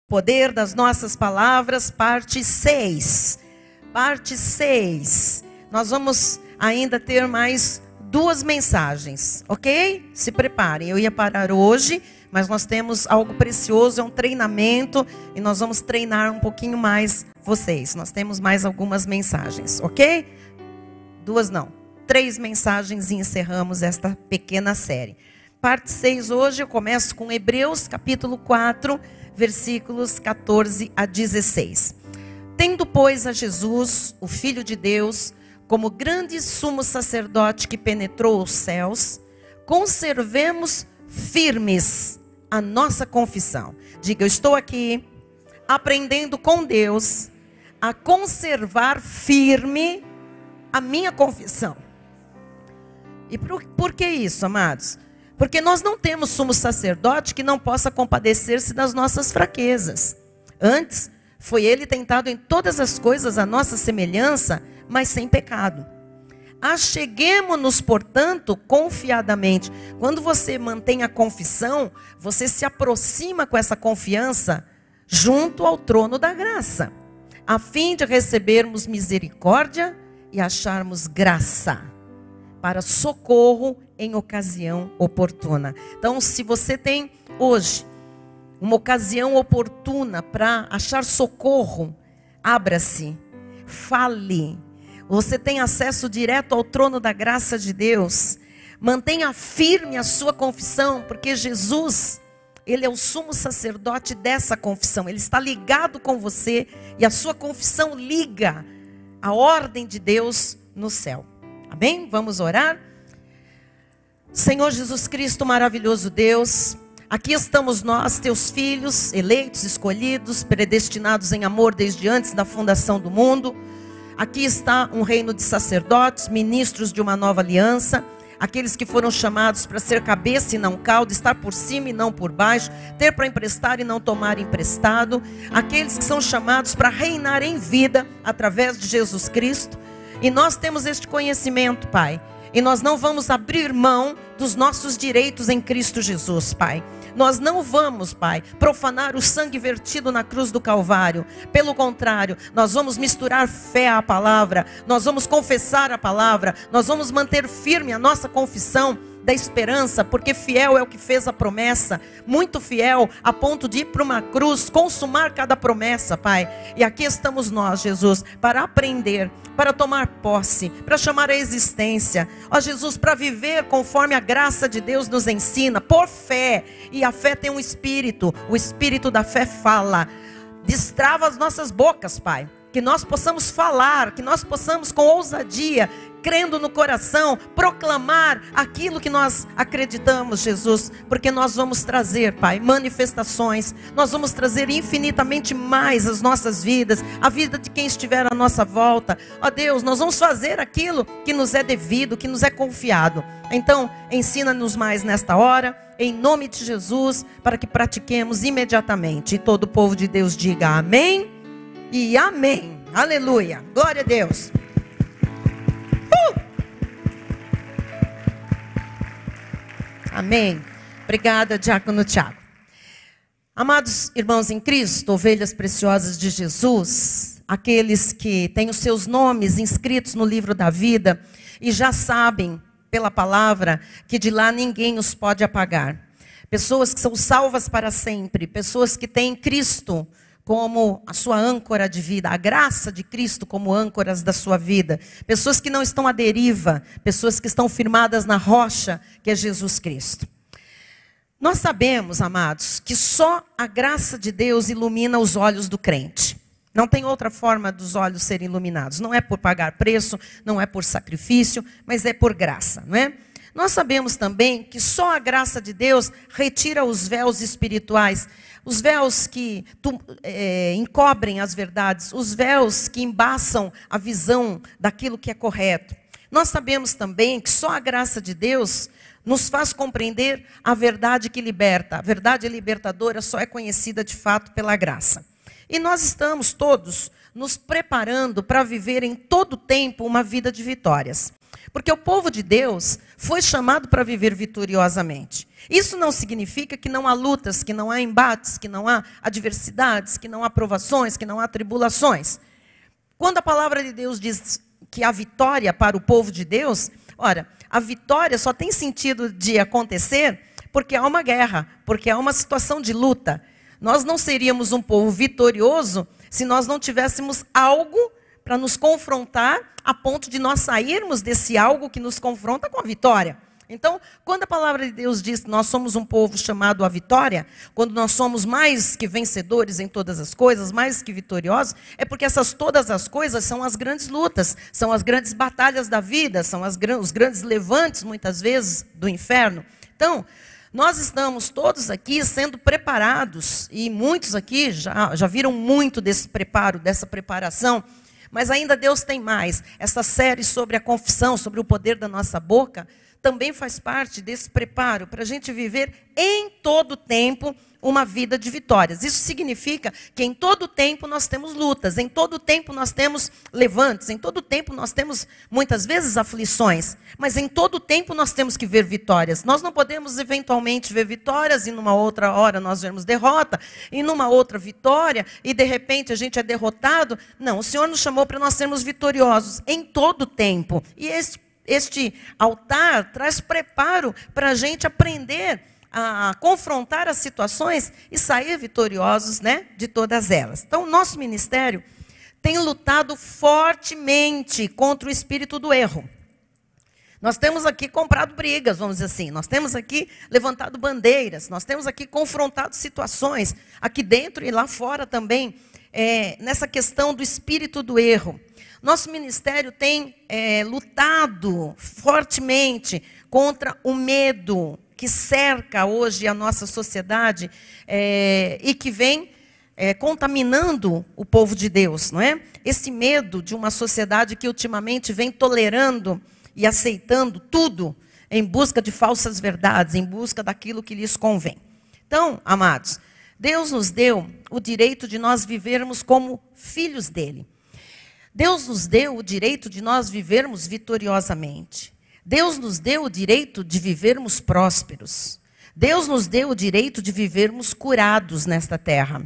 Poder das nossas palavras, parte 6. Parte 6. Nós vamos ainda ter mais 2 mensagens, ok? Se preparem. Eu ia parar hoje, mas nós temos algo precioso, é um treinamento, e nós vamos treinar um pouquinho mais vocês. Nós temos mais algumas mensagens, ok? 2 não, 3 mensagens e encerramos esta pequena série. Parte 6 hoje, eu começo com Hebreus capítulo 4, versículos 14 a 16. Tendo, pois, a Jesus, o Filho de Deus, como grande sumo sacerdote que penetrou os céus, conservemos firmes a nossa confissão. Diga, eu estou aqui aprendendo com Deus a conservar firme a minha confissão. E por que isso, amados? Porque nós não temos sumo sacerdote que não possa compadecer-se das nossas fraquezas. Antes, foi ele tentado em todas as coisas à nossa semelhança, mas sem pecado. Acheguemo-nos, portanto, confiadamente. Quando você mantém a confissão, você se aproxima com essa confiança junto ao trono da graça, a fim de recebermos misericórdia e acharmos graça para socorro em ocasião oportuna. Então, se você tem hoje uma ocasião oportuna para achar socorro, abra-se, fale. Você tem acesso direto ao trono da graça de Deus. Mantenha firme a sua confissão, porque Jesus, ele é o sumo sacerdote dessa confissão. Ele está ligado com você e a sua confissão liga a ordem de Deus no céu. Amém? Vamos orar? Senhor Jesus Cristo, maravilhoso Deus, aqui estamos nós, teus filhos, eleitos, escolhidos, predestinados em amor desde antes da fundação do mundo. Aqui está um reino de sacerdotes, ministros de uma nova aliança, aqueles que foram chamados para ser cabeça e não cauda, estar por cima e não por baixo, ter para emprestar e não tomar emprestado, aqueles que são chamados para reinar em vida através de Jesus Cristo. E nós temos este conhecimento, Pai, e nós não vamos abrir mão dos nossos direitos em Cristo Jesus, Pai. Nós não vamos, Pai, profanar o sangue vertido na cruz do Calvário. Pelo contrário, nós vamos misturar fé à palavra, nós vamos confessar a palavra, nós vamos manter firme a nossa confissão da esperança, porque fiel é o que fez a promessa, muito fiel a ponto de ir para uma cruz, consumar cada promessa, Pai. E aqui estamos nós, Jesus, para aprender, para tomar posse, para chamar a existência, ó Jesus, para viver conforme a graça de Deus nos ensina, por fé. E a fé tem um espírito, o espírito da fé fala, destrava as nossas bocas, Pai, que nós possamos falar, que nós possamos com ousadia, crendo no coração, proclamar aquilo que nós acreditamos, Jesus, porque nós vamos trazer, Pai, manifestações, nós vamos trazer infinitamente mais as nossas vidas, a vida de quem estiver à nossa volta. Ó Deus, nós vamos fazer aquilo que nos é devido, que nos é confiado. Então, ensina-nos mais nesta hora, em nome de Jesus, para que pratiquemos imediatamente. E todo o povo de Deus diga amém e amém. Aleluia, glória a Deus. Amém. Obrigada, diácono Tiago. Amados irmãos em Cristo, ovelhas preciosas de Jesus, aqueles que têm os seus nomes inscritos no livro da vida e já sabem pela palavra que de lá ninguém os pode apagar. Pessoas que são salvas para sempre, pessoas que têm Cristo como a sua âncora de vida, a graça de Cristo como âncoras da sua vida. Pessoas que não estão à deriva, pessoas que estão firmadas na rocha, que é Jesus Cristo. Nós sabemos, amados, que só a graça de Deus ilumina os olhos do crente. Não tem outra forma dos olhos serem iluminados. Não é por pagar preço, não é por sacrifício, mas é por graça, não é? Nós sabemos também que só a graça de Deus retira os véus espirituais, os véus que encobrem as verdades, os véus que embaçam a visão daquilo que é correto. Nós sabemos também que só a graça de Deus nos faz compreender a verdade que liberta. A verdade libertadora só é conhecida de fato pela graça. E nós estamos todos nos preparando para viver em todo tempo uma vida de vitórias. Porque o povo de Deus foi chamado para viver vitoriosamente. Isso não significa que não há lutas, que não há embates, que não há adversidades, que não há provações, que não há tribulações. Quando a palavra de Deus diz que há vitória para o povo de Deus, ora, a vitória só tem sentido de acontecer porque há uma guerra, porque há uma situação de luta. Nós não seríamos um povo vitorioso se nós não tivéssemos algo para nos confrontar a ponto de nós sairmos desse algo que nos confronta com a vitória. Então, quando a palavra de Deus diz que nós somos um povo chamado à vitória, quando nós somos mais que vencedores em todas as coisas, mais que vitoriosos, é porque todas as coisas são as grandes lutas, são as grandes batalhas da vida, são os grandes levantes, muitas vezes, do inferno. Então, nós estamos todos aqui sendo preparados, e muitos aqui já viram muito desse preparo, dessa preparação, mas ainda Deus tem mais. Essa série sobre a confissão, sobre o poder da nossa boca, também faz parte desse preparo para a gente viver em todo tempo uma vida de vitórias. Isso significa que em todo tempo nós temos lutas, em todo tempo nós temos levantes, em todo tempo nós temos muitas vezes aflições, mas em todo tempo nós temos que ver vitórias. Nós não podemos eventualmente ver vitórias e numa outra hora nós vemos derrota, e numa outra vitória e de repente a gente é derrotado. Não, o Senhor nos chamou para nós sermos vitoriosos em todo tempo. E este altar traz preparo para a gente aprender a confrontar as situações e sair vitoriosos, né, de todas elas. Então, o nosso ministério tem lutado fortemente contra o espírito do erro. Nós temos aqui comprado brigas, vamos dizer assim. Nós temos aqui levantado bandeiras. Nós temos aqui confrontado situações, aqui dentro e lá fora também, nessa questão do espírito do erro. Nosso ministério tem lutado fortemente contra o medo que cerca hoje a nossa sociedade e que vem contaminando o povo de Deus, não é? Esse medo de uma sociedade que ultimamente vem tolerando e aceitando tudo em busca de falsas verdades, em busca daquilo que lhes convém. Então, amados, Deus nos deu o direito de nós vivermos como filhos dele. Deus nos deu o direito de nós vivermos vitoriosamente. Deus nos deu o direito de vivermos prósperos. Deus nos deu o direito de vivermos curados nesta terra.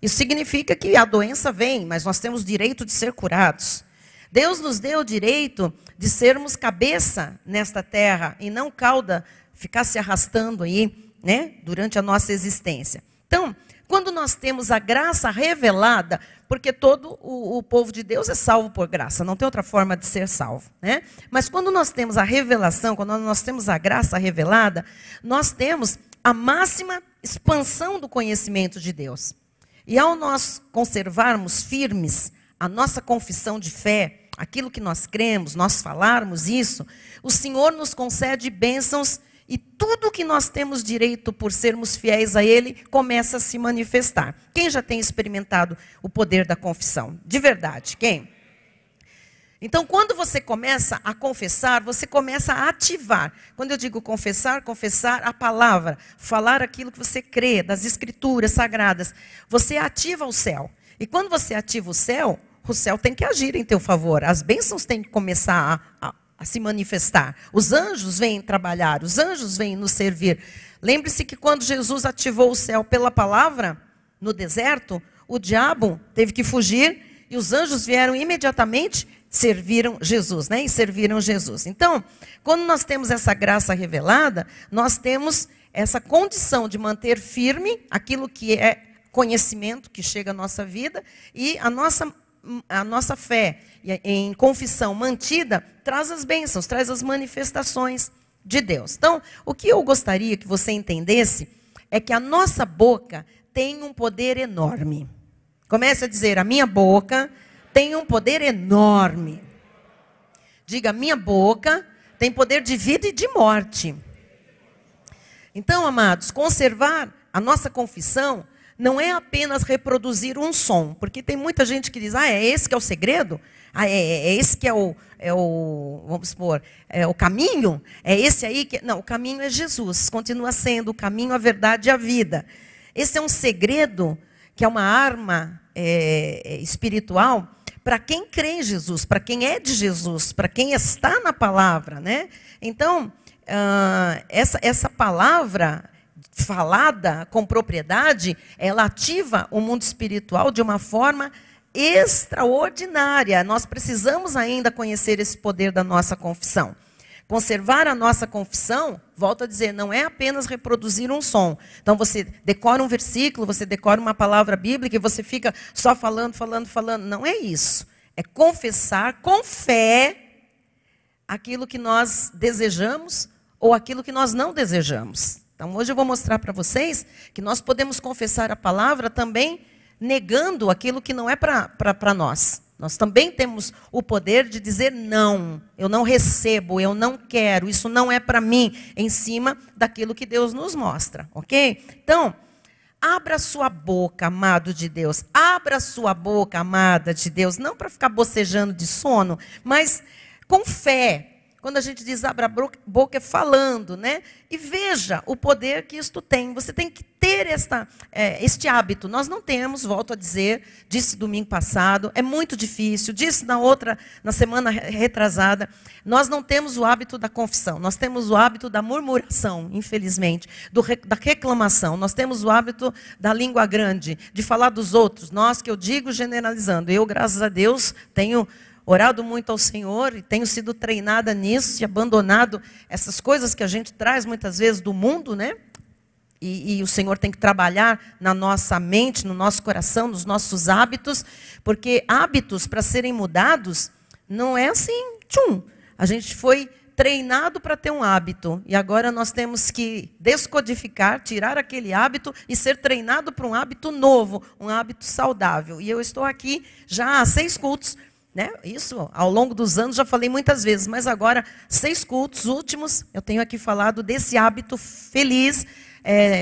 Isso significa que a doença vem, mas nós temos o direito de ser curados. Deus nos deu o direito de sermos cabeça nesta terra e não cauda, ficar se arrastando aí, né, durante a nossa existência. Então, quando nós temos a graça revelada, porque todo o povo de Deus é salvo por graça, não tem outra forma de ser salvo, né? Mas quando nós temos a revelação, quando nós temos a graça revelada, nós temos a máxima expansão do conhecimento de Deus. E ao nós conservarmos firmes a nossa confissão de fé, aquilo que nós cremos, nós falarmos isso, o Senhor nos concede bênçãos e tudo que nós temos direito por sermos fiéis a Ele começa a se manifestar. Quem já tem experimentado o poder da confissão? De verdade, quem? Então, quando você começa a confessar, você começa a ativar. Quando eu digo confessar, confessar a palavra, falar aquilo que você crê, das escrituras sagradas, você ativa o céu. E quando você ativa o céu tem que agir em teu favor. As bênçãos têm que começar a se manifestar. Os anjos vêm trabalhar, os anjos vêm nos servir. Lembre-se que quando Jesus ativou o céu pela palavra, no deserto, o diabo teve que fugir e os anjos vieram imediatamente, serviram Jesus, né? E serviram Jesus. Então, quando nós temos essa graça revelada, nós temos essa condição de manter firme aquilo que é conhecimento que chega à nossa vida e a nossa fé em confissão mantida traz as bênçãos, traz as manifestações de Deus. Então, o que eu gostaria que você entendesse é que a nossa boca tem um poder enorme. Comece a dizer, a minha boca tem um poder enorme. Diga, minha boca tem poder de vida e de morte. Então, amados, conservar a nossa confissão não é apenas reproduzir um som, porque tem muita gente que diz, é esse que é o segredo? É esse que é o vamos supor, é o caminho? É esse aí que... Não, o caminho é Jesus, continua sendo o caminho, a verdade e a vida. Esse é um segredo, que é uma arma espiritual, para quem crê em Jesus, para quem é de Jesus, para quem está na palavra, né? Então, essa palavra falada com propriedade, ela ativa o mundo espiritual de uma forma extraordinária. Nós precisamos ainda conhecer esse poder da nossa confissão. Conservar a nossa confissão, volto a dizer, não é apenas reproduzir um som. Então você decora um versículo, você decora uma palavra bíblica e você fica só falando. Não é isso. É confessar com fé aquilo que nós desejamos ou aquilo que nós não desejamos. Então hoje eu vou mostrar para vocês que nós podemos confessar a palavra também negando aquilo que não é para nós. Nós também temos o poder de dizer não, eu não recebo, eu não quero, isso não é para mim, em cima daquilo que Deus nos mostra, ok? Então, abra sua boca, amado de Deus, abra sua boca, amada de Deus, não para ficar bocejando de sono, mas com fé. Quando a gente diz abra a boca é falando, né? E veja o poder que isto tem. Você tem que ter este hábito. Nós não temos, volto a dizer, disse domingo passado, é muito difícil, disse na semana retrasada, nós não temos o hábito da confissão, nós temos o hábito da murmuração, infelizmente, da reclamação, nós temos o hábito da língua grande, de falar dos outros, nós que eu digo generalizando, eu, graças a Deus, tenho orado muito ao Senhor e tenho sido treinada nisso e abandonado essas coisas que a gente traz muitas vezes do mundo, né? E o Senhor tem que trabalhar na nossa mente, no nosso coração, nos nossos hábitos, porque hábitos para serem mudados não é assim, tchum. A gente foi treinado para ter um hábito e agora nós temos que descodificar, tirar aquele hábito e ser treinado para um hábito novo, um hábito saudável. E eu estou aqui já há 6 cultos, né? Isso, ao longo dos anos, já falei muitas vezes, mas agora, 6 cultos últimos, eu tenho aqui falado desse hábito feliz,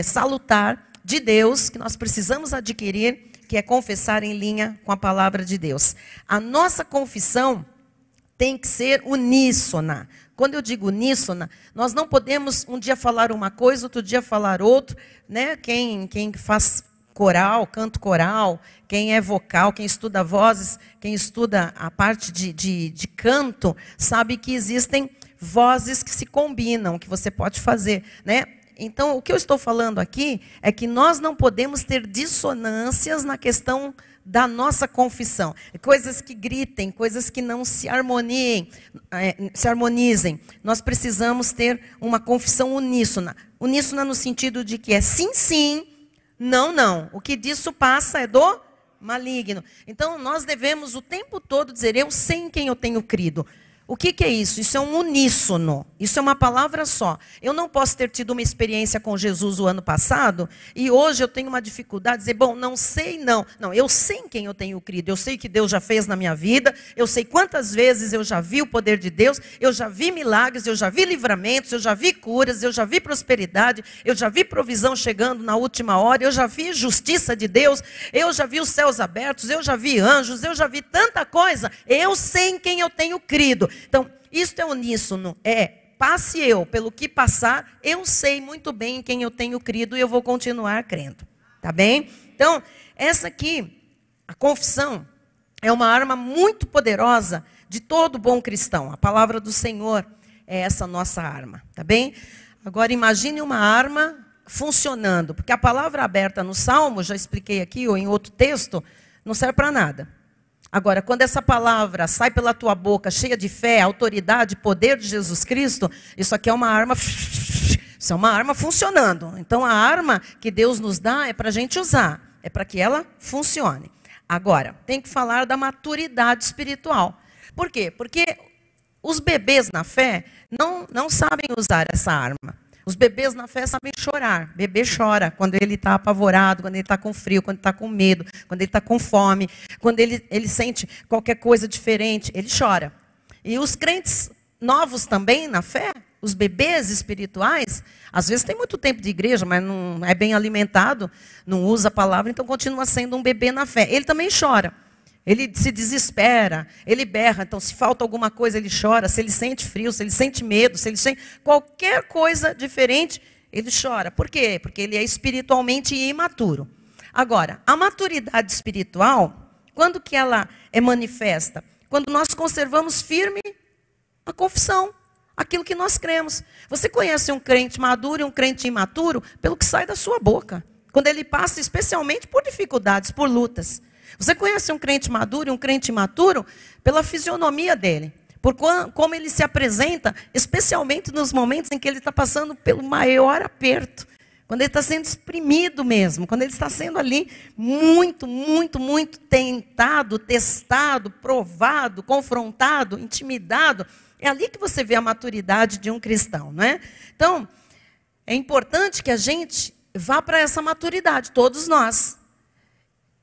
salutar de Deus, que nós precisamos adquirir, que é confessar em linha com a palavra de Deus. A nossa confissão tem que ser uníssona. Quando eu digo uníssona, nós não podemos um dia falar uma coisa, outro dia falar outro, né? Quem faz coral, canto coral, quem é vocal, quem estuda vozes, quem estuda a parte de canto, sabe que existem vozes que se combinam, que você pode fazer, né? Então, o que eu estou falando aqui é que nós não podemos ter dissonâncias na questão da nossa confissão. Coisas que gritem, coisas que não se harmonizem. Nós precisamos ter uma confissão uníssona. Uníssona no sentido de que é sim, sim, não, não. O que disso passa é do maligno. Então, nós devemos o tempo todo dizer, eu sei em quem eu tenho crido. O que é isso? Isso é um uníssono. Isso é uma palavra só. Eu não posso ter tido uma experiência com Jesus o ano passado e hoje eu tenho uma dificuldade de dizer, bom, não sei não. Não, eu sei em quem eu tenho crido. Eu sei o que Deus já fez na minha vida. Eu sei quantas vezes eu já vi o poder de Deus. Eu já vi milagres, eu já vi livramentos, eu já vi curas, eu já vi prosperidade, eu já vi provisão chegando na última hora, eu já vi justiça de Deus, eu já vi os céus abertos, eu já vi anjos, eu já vi tanta coisa. Eu sei em quem eu tenho crido. Então, isto é uníssono, passe eu, pelo que passar, eu sei muito bem em quem eu tenho crido e eu vou continuar crendo, tá bem? Então, essa aqui, a confissão, é uma arma muito poderosa de todo bom cristão. A palavra do Senhor é essa nossa arma, tá bem? Agora, imagine uma arma funcionando, porque a palavra aberta no Salmo, já expliquei aqui, ou em outro texto, não serve para nada. Agora, quando essa palavra sai pela tua boca, cheia de fé, autoridade, poder de Jesus Cristo, isso aqui é uma arma, isso é uma arma funcionando. Então, a arma que Deus nos dá é para a gente usar, é para que ela funcione. Agora, tem que falar da maturidade espiritual. Por quê? Porque os bebês na fé não sabem usar essa arma. Os bebês na fé sabem chorar. O bebê chora quando ele está apavorado, quando ele está com frio, quando está com medo, quando ele está com fome, quando ele sente qualquer coisa diferente, ele chora. E os crentes novos também na fé, os bebês espirituais, às vezes tem muito tempo de igreja, mas não é bem alimentado, não usa a palavra, então continua sendo um bebê na fé. Ele também chora. Ele se desespera, ele berra. Então, se falta alguma coisa, ele chora. Se ele sente frio, se ele sente medo, se ele sente qualquer coisa diferente, ele chora. Por quê? Porque ele é espiritualmente imaturo. Agora, a maturidade espiritual, quando que ela é manifesta? Quando nós conservamos firme a confissão. aquilo que nós cremos. Você conhece um crente maduro e um crente imaturo pelo que sai da sua boca. Quando ele passa especialmente por dificuldades, por lutas. Você conhece um crente maduro e um crente imaturo pela fisionomia dele. Por como ele se apresenta, especialmente nos momentos em que ele está passando pelo maior aperto. Quando ele está sendo exprimido mesmo. Quando ele está sendo ali muito, muito, muito tentado, testado, provado, confrontado, intimidado. É ali que você vê a maturidade de um cristão, não é? Então, é importante que a gente vá para essa maturidade, todos nós.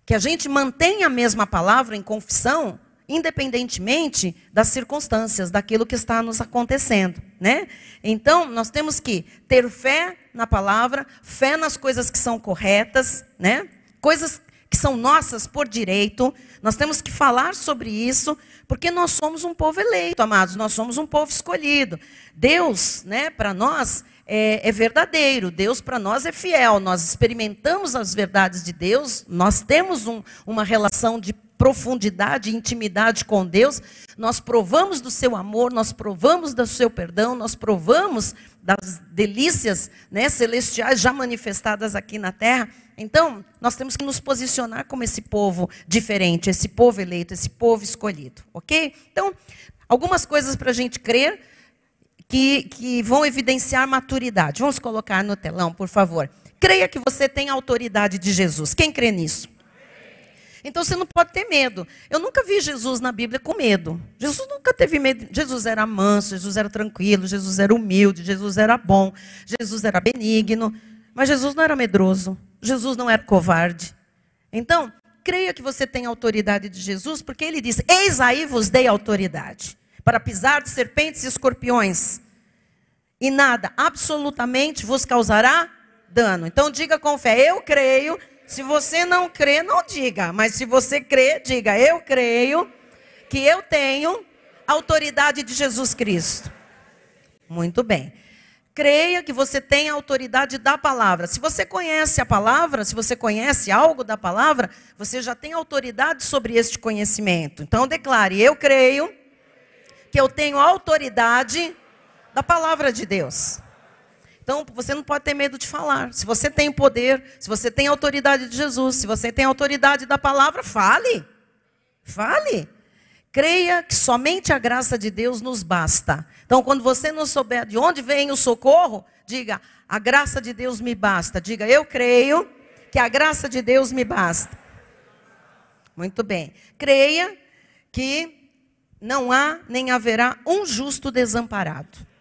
Que a gente mantenha a mesma palavra em confissão, independentemente das circunstâncias, daquilo que está nos acontecendo, né? Então, nós temos que ter fé na palavra, fé nas coisas que são corretas, né? Coisas que são nossas por direito. Nós temos que falar sobre isso, porque nós somos um povo eleito, amados. Nós somos um povo escolhido. Deus, né, para nós é verdadeiro. Deus para nós é fiel. Nós experimentamos as verdades de Deus. Nós temos uma relação de profundidade e intimidade com Deus. Nós provamos do seu amor, nós provamos do seu perdão, nós provamos das delícias, né, celestiais já manifestadas aqui na terra. Então, nós temos que nos posicionar como esse povo diferente, esse povo eleito, esse povo escolhido, ok? Então, algumas coisas para a gente crer que vão evidenciar maturidade. Vamos colocar no telão, por favor. Creia que você tem a autoridade de Jesus. Quem crê nisso? Então você não pode ter medo. Eu nunca vi Jesus na Bíblia com medo. Jesus nunca teve medo. Jesus era manso, Jesus era tranquilo, Jesus era humilde, Jesus era bom, Jesus era benigno. Mas Jesus não era medroso. Jesus não era covarde. Então, creia que você tem a autoridade de Jesus, porque ele disse: eis aí vos dei autoridade para pisar de serpentes e escorpiões. E nada, absolutamente, vos causará dano. Então diga com fé: eu creio. Se você não crê, não diga. Mas se você crê, diga: eu creio que eu tenho a autoridade de Jesus Cristo. Muito bem. Creia que você tem a autoridade da palavra. Se você conhece a palavra, se você conhece algo da palavra, você já tem autoridade sobre este conhecimento. Então declare: eu creio que eu tenho a autoridade da palavra de Deus. Então, você não pode ter medo de falar. Se você tem poder, se você tem a autoridade de Jesus, se você tem a autoridade da palavra, fale. Fale. Creia que somente a graça de Deus nos basta. Então, quando você não souber de onde vem o socorro, diga: a graça de Deus me basta. Diga: eu creio que a graça de Deus me basta. Muito bem. Creia que não há nem haverá um justo desamparado.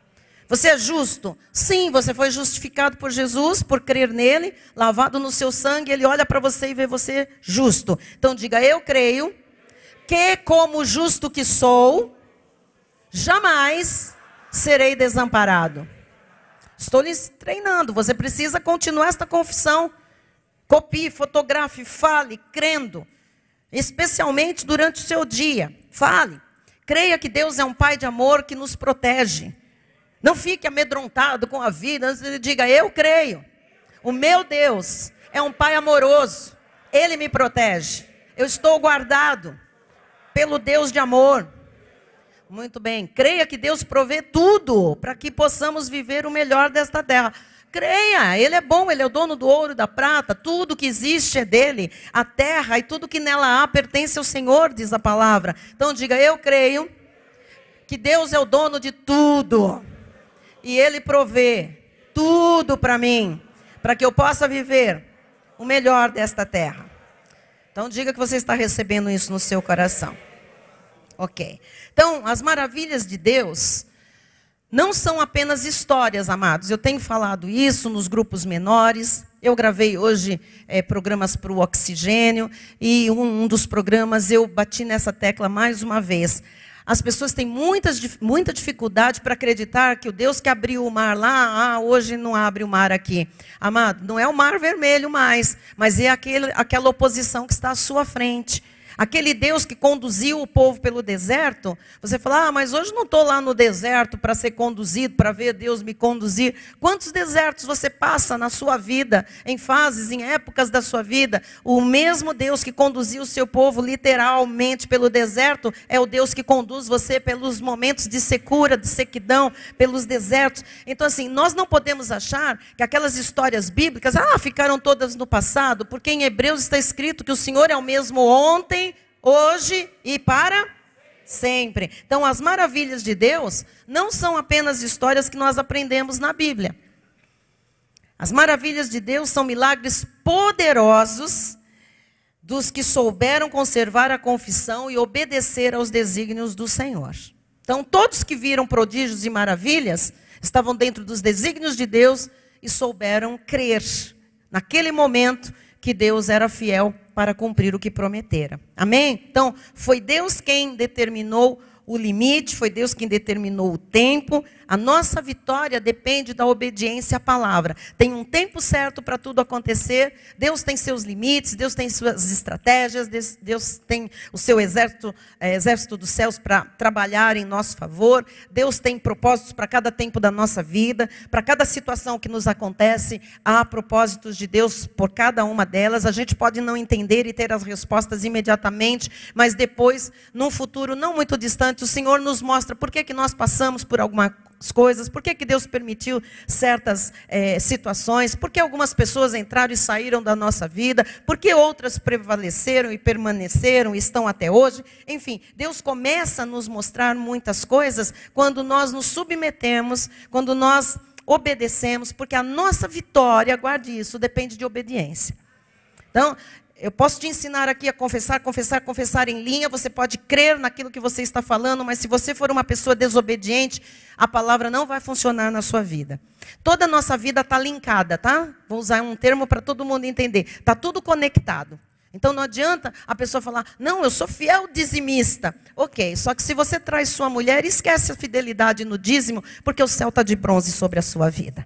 Você é justo? Sim, você foi justificado por Jesus, por crer nele, lavado no seu sangue. Ele olha para você e vê você justo. Então diga: eu creio que, como justo que sou, jamais serei desamparado. Estou lhes treinando. Você precisa continuar esta confissão. Copie, fotografe, fale, crendo. Especialmente durante o seu dia. Fale. Creia que Deus é um Pai de amor que nos protege. Não fique amedrontado com a vida. Diga: eu creio. O meu Deus é um Pai amoroso. Ele me protege. Eu estou guardado pelo Deus de amor. Muito bem. Creia que Deus provê tudo para que possamos viver o melhor desta terra. Creia. Ele é bom. Ele é o dono do ouro e da prata. Tudo que existe é dele. A terra e tudo que nela há pertence ao Senhor, diz a palavra. Então diga: eu creio que Deus é o dono de tudo. E Ele provê tudo para mim, para que eu possa viver o melhor desta terra. Então diga que você está recebendo isso no seu coração. Ok. Então, as maravilhas de Deus não são apenas histórias, amados. Eu tenho falado isso nos grupos menores. Eu gravei hoje programas para o oxigênio. E um dos programas eu bati nessa tecla mais uma vez. As pessoas têm muita dificuldade para acreditar que o Deus que abriu o mar lá, hoje não abre o mar aqui. Amado, não é o mar vermelho mais, mas é aquela oposição que está à sua frente. Aquele Deus que conduziu o povo pelo deserto, você fala, mas hoje não estou lá no deserto para ser conduzido, para ver Deus me conduzir. Quantos desertos você passa na sua vida, em fases, em épocas da sua vida? O mesmo Deus que conduziu o seu povo literalmente pelo deserto, é o Deus que conduz você pelos momentos de secura, de sequidão, pelos desertos. Então assim, nós não podemos achar que aquelas histórias bíblicas, ficaram todas no passado, porque em Hebreus está escrito que o Senhor é o mesmo ontem, hoje e para sempre. Então, as maravilhas de Deus não são apenas histórias que nós aprendemos na Bíblia. As maravilhas de Deus são milagres poderosos dos que souberam conservar a confissão e obedecer aos desígnios do Senhor. Então, todos que viram prodígios e maravilhas estavam dentro dos desígnios de Deus e souberam crer naquele momento que Deus era fiel para cumprir o que prometera. Amém? Então, foi Deus quem determinou o limite, foi Deus quem determinou o tempo. A nossa vitória depende da obediência à palavra. Tem um tempo certo para tudo acontecer. Deus tem seus limites, Deus tem suas estratégias, Deus tem o seu exército dos céus para trabalhar em nosso favor. Deus tem propósitos para cada tempo da nossa vida, para cada situação que nos acontece. Há propósitos de Deus por cada uma delas. A gente pode não entender e ter as respostas imediatamente, mas depois, num futuro não muito distante, o Senhor nos mostra por que nós passamos por algumas coisas, por que Deus permitiu certas situações, por que algumas pessoas entraram e saíram da nossa vida, por que outras prevaleceram e permaneceram e estão até hoje. Enfim, Deus começa a nos mostrar muitas coisas quando nós nos submetemos, quando nós obedecemos, porque a nossa vitória, guarde isso, depende de obediência. Então, eu posso te ensinar aqui a confessar em linha. Você pode crer naquilo que você está falando, mas se você for uma pessoa desobediente, a palavra não vai funcionar na sua vida. Toda a nossa vida está linkada, tá? Vou usar um termo para todo mundo entender. Está tudo conectado. Então não adianta a pessoa falar, não, eu sou fiel dizimista. Ok, só que se você traz sua mulher, esquece a fidelidade no dízimo, porque o céu está de bronze sobre a sua vida.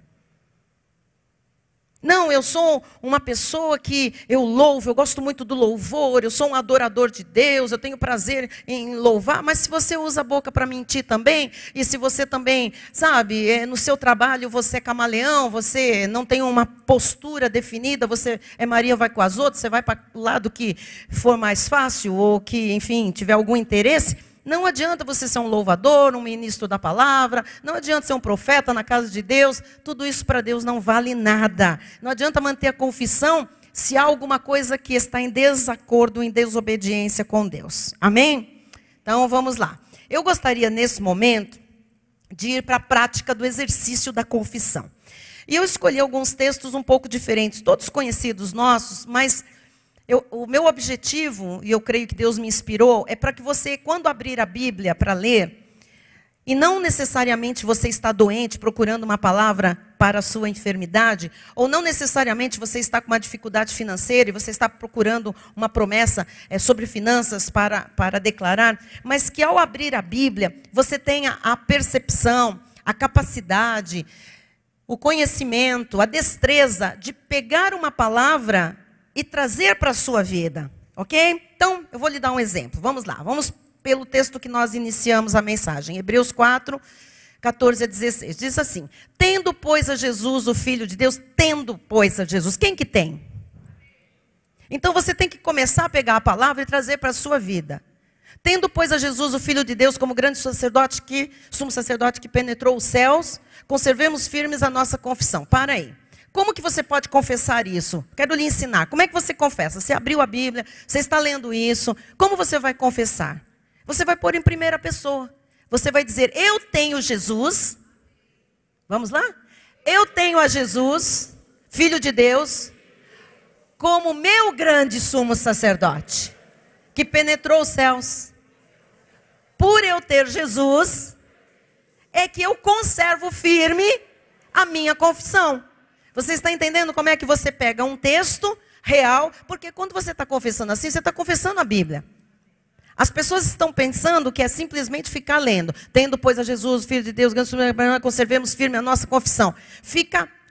Não, eu sou uma pessoa que eu louvo, eu gosto muito do louvor, eu sou um adorador de Deus, eu tenho prazer em louvar, mas se você usa a boca para mentir também, e se você também, sabe, no seu trabalho você é camaleão, você não tem uma postura definida, você é Maria, vai com as outras, você vai para o lado que for mais fácil, ou que, enfim, tiver algum interesse. Não adianta você ser um louvador, um ministro da palavra, não adianta ser um profeta na casa de Deus, tudo isso para Deus não vale nada. Não adianta manter a confissão se há alguma coisa que está em desacordo, em desobediência com Deus. Amém? Então vamos lá. Eu gostaria nesse momento de ir para a prática do exercício da confissão. E eu escolhi alguns textos um pouco diferentes, todos conhecidos nossos, mas o meu objetivo, e eu creio que Deus me inspirou, é para que você, quando abrir a Bíblia para ler, e não necessariamente você está doente, procurando uma palavra para a sua enfermidade, ou não necessariamente você está com uma dificuldade financeira e você está procurando uma promessa sobre finanças para declarar, mas que ao abrir a Bíblia, você tenha a percepção, a capacidade, o conhecimento, a destreza de pegar uma palavra e trazer para a sua vida, ok? Então, eu vou lhe dar um exemplo. Vamos lá, vamos pelo texto que nós iniciamos a mensagem. Hebreus 4, 14 a 16. Diz assim, tendo, pois, a Jesus, o Filho de Deus, tendo, pois, a Jesus. Quem que tem? Então, você tem que começar a pegar a palavra e trazer para a sua vida. Tendo, pois, a Jesus, o Filho de Deus, como grande sacerdote sumo sacerdote que penetrou os céus, conservemos firmes a nossa confissão. Para aí. Como que você pode confessar isso? Quero lhe ensinar. Como é que você confessa? Você abriu a Bíblia, você está lendo isso. Como você vai confessar? Você vai pôr em primeira pessoa. Você vai dizer, eu tenho Jesus. Vamos lá? Eu tenho a Jesus, Filho de Deus, como meu grande sumo sacerdote, que penetrou os céus. Por eu ter Jesus, é que eu conservo firme a minha confissão. Você está entendendo como é que você pega um texto real? Porque quando você está confessando assim, você está confessando a Bíblia. As pessoas estão pensando que é simplesmente ficar lendo. Tendo, pois, a Jesus, Filho de Deus, conservemos firme a nossa confissão.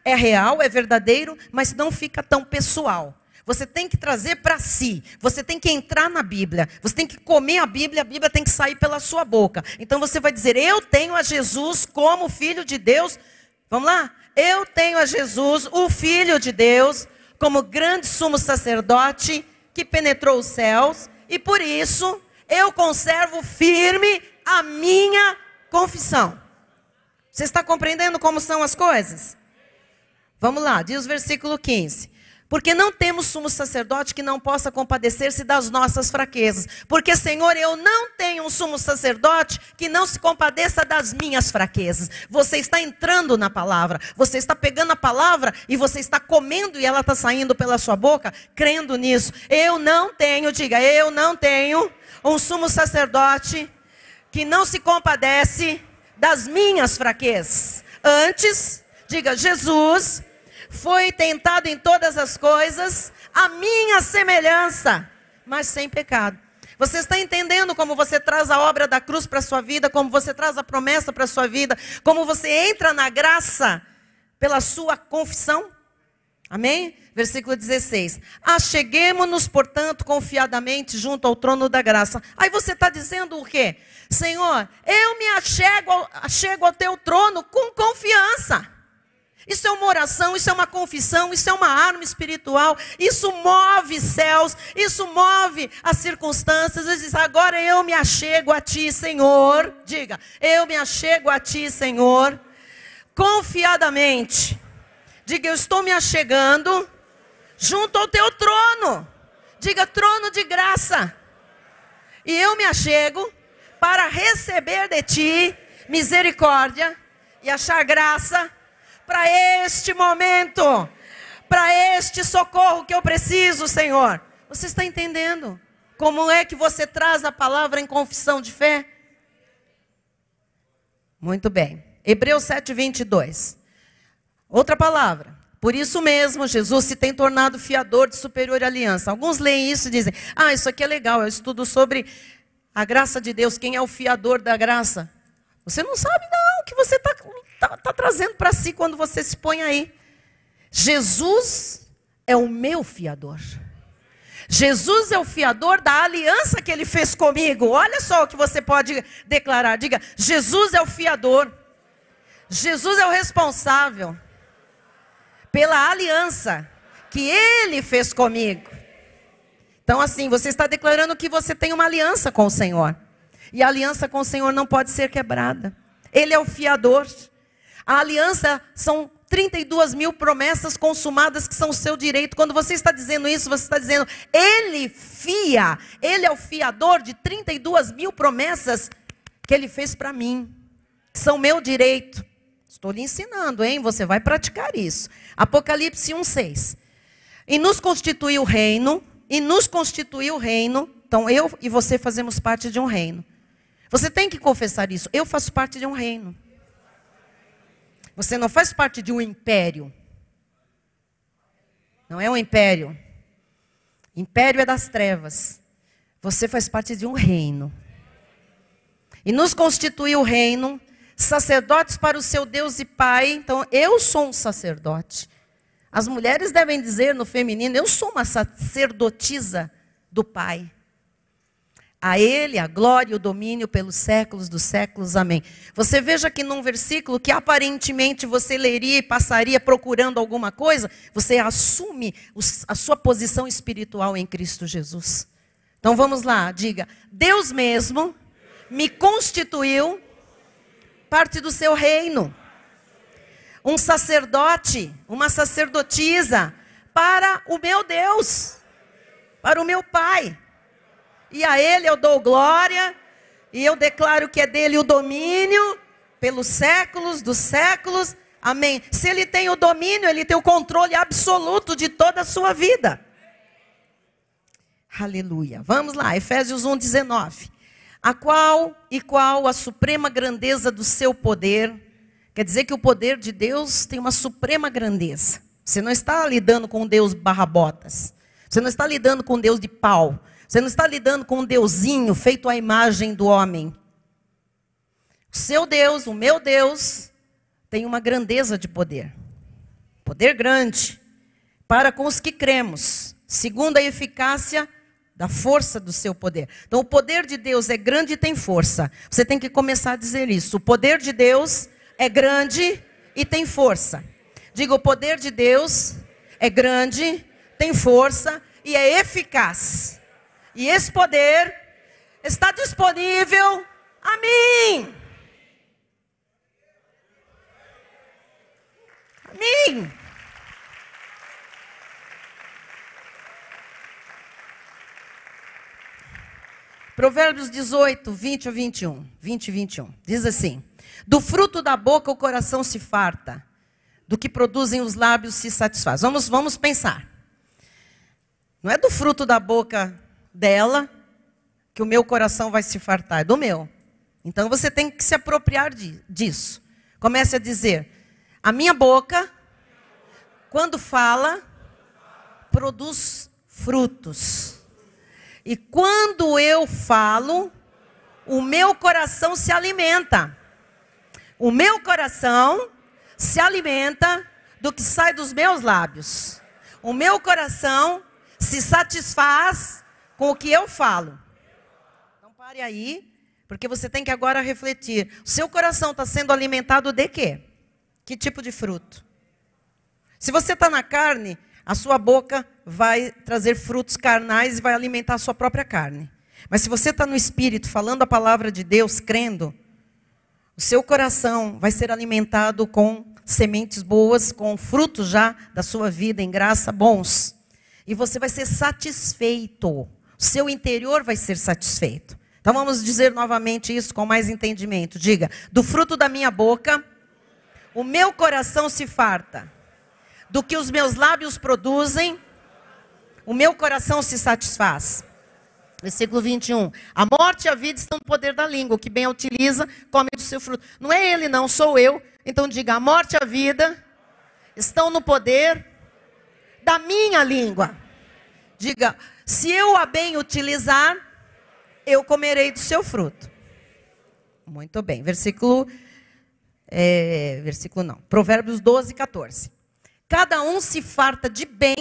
É real, é verdadeiro, mas não fica tão pessoal. Você tem que trazer para si. Você tem que entrar na Bíblia. Você tem que comer a Bíblia tem que sair pela sua boca. Então você vai dizer, eu tenho a Jesus como Filho de Deus. Vamos lá? Eu tenho a Jesus, o Filho de Deus, como grande sumo sacerdote que penetrou os céus. E por isso eu conservo firme a minha confissão. Você está compreendendo como são as coisas? Vamos lá, diz o versículo 15. Porque não temos sumo sacerdote que não possa compadecer-se das nossas fraquezas. Porque, Senhor, eu não tenho um sumo sacerdote que não se compadeça das minhas fraquezas. Você está entrando na palavra. Você está pegando a palavra e você está comendo e ela está saindo pela sua boca, crendo nisso. Eu não tenho um sumo sacerdote que não se compadece das minhas fraquezas. Antes, diga, Jesus foi tentado em todas as coisas, a minha semelhança, mas sem pecado. Você está entendendo como você traz a obra da cruz para a sua vida, como você traz a promessa para a sua vida, como você entra na graça pela sua confissão? Amém? Versículo 16. Acheguemo-nos, portanto, confiadamente junto ao trono da graça. Aí você está dizendo o quê? Senhor, eu me achego ao teu trono com confiança. Isso é uma oração, isso é uma confissão, isso é uma arma espiritual, isso move céus, isso move as circunstâncias. Ele diz, agora eu me achego a ti, Senhor. Diga, eu me achego a ti, Senhor, confiadamente. Diga, eu estou me achegando junto ao teu trono. Diga, trono de graça. E eu me achego para receber de ti misericórdia e achar graça para este momento, para este socorro que eu preciso, Senhor. Você está entendendo como é que você traz a palavra em confissão de fé? Muito bem. Hebreus 7:22. Outra palavra. Por isso mesmo, Jesus se tem tornado fiador de superior aliança. Alguns leem isso e dizem, isso aqui é legal, eu estudo sobre a graça de Deus. Quem é o fiador da graça? Você não sabe não, o que você está trazendo para si quando você se põe aí. Jesus é o meu fiador. Jesus é o fiador da aliança que ele fez comigo. Olha só o que você pode declarar. Diga, Jesus é o fiador. Jesus é o responsável pela aliança que ele fez comigo. Então assim, você está declarando que você tem uma aliança com o Senhor. E a aliança com o Senhor não pode ser quebrada. Ele é o fiador. A aliança são 32 mil promessas consumadas que são o seu direito. Quando você está dizendo isso, você está dizendo, ele é o fiador de 32 mil promessas que ele fez para mim. Que são meu direito. Estou lhe ensinando, hein? Você vai praticar isso. Apocalipse 1:6. E nos constituiu o reino, então eu e você fazemos parte de um reino. Você tem que confessar isso. Eu faço parte de um reino. Você não faz parte de um império. Não é um império. Império é das trevas. Você faz parte de um reino. E nos constituiu o reino, sacerdotes para o seu Deus e Pai. Então, eu sou um sacerdote. As mulheres devem dizer no feminino, eu sou uma sacerdotisa do Pai. A Ele a glória e o domínio pelos séculos dos séculos. Amém. Você veja que num versículo que aparentemente você leria e passaria procurando alguma coisa, você assume a sua posição espiritual em Cristo Jesus. Então vamos lá, diga, Deus mesmo me constituiu parte do seu reino. Um sacerdote, uma sacerdotisa para o meu Deus, para o meu Pai. E a Ele eu dou glória, e eu declaro que é dele o domínio, pelos séculos dos séculos, amém. Se Ele tem o domínio, Ele tem o controle absoluto de toda a sua vida. Aleluia. Vamos lá, Efésios 1:19. Qual a suprema grandeza do seu poder. Quer dizer que o poder de Deus tem uma suprema grandeza. Você não está lidando com um Deus barrabotas. Você não está lidando com um Deus de pau. Você não está lidando com um deusinho feito à imagem do homem. O seu Deus, o meu Deus, tem uma grandeza de poder. Poder grande para com os que cremos. Segundo, a eficácia da força do seu poder. Então, o poder de Deus é grande e tem força. Você tem que começar a dizer isso. O poder de Deus é grande e tem força. Diga, o poder de Deus é grande, tem força e é eficaz. E esse poder está disponível a mim. A mim. Provérbios 18, 20 a 21. 20 e 21. Diz assim: do fruto da boca o coração se farta, do que produzem os lábios se satisfaz. Vamos pensar. Não é do fruto da boca dela que o meu coração vai se fartar, é do meu. Então você tem que se apropriar disso. Comece a dizer: a minha boca, quando fala, produz frutos. E quando eu falo, o meu coração se alimenta. O meu coração se alimenta do que sai dos meus lábios. O meu coração se satisfaz com o que eu falo. Então pare aí, porque você tem que agora refletir. O seu coração está sendo alimentado de quê? Que tipo de fruto? Se você está na carne, a sua boca vai trazer frutos carnais e vai alimentar a sua própria carne. Mas se você está no Espírito, falando a palavra de Deus, crendo, o seu coração vai ser alimentado com sementes boas, com frutos já da sua vida em graça bons. E você vai ser satisfeito. O seu interior vai ser satisfeito. Então vamos dizer novamente isso com mais entendimento. Diga: do fruto da minha boca, o meu coração se farta. Do que os meus lábios produzem, o meu coração se satisfaz. Versículo 21. A morte e a vida estão no poder da língua. O que bem a utiliza, come do seu fruto. Não é ele não, sou eu. Então diga: a morte e a vida estão no poder da minha língua. Diga: se eu a bem utilizar, eu comerei do seu fruto. Muito bem. Provérbios 12, 14. Cada um se farta de bem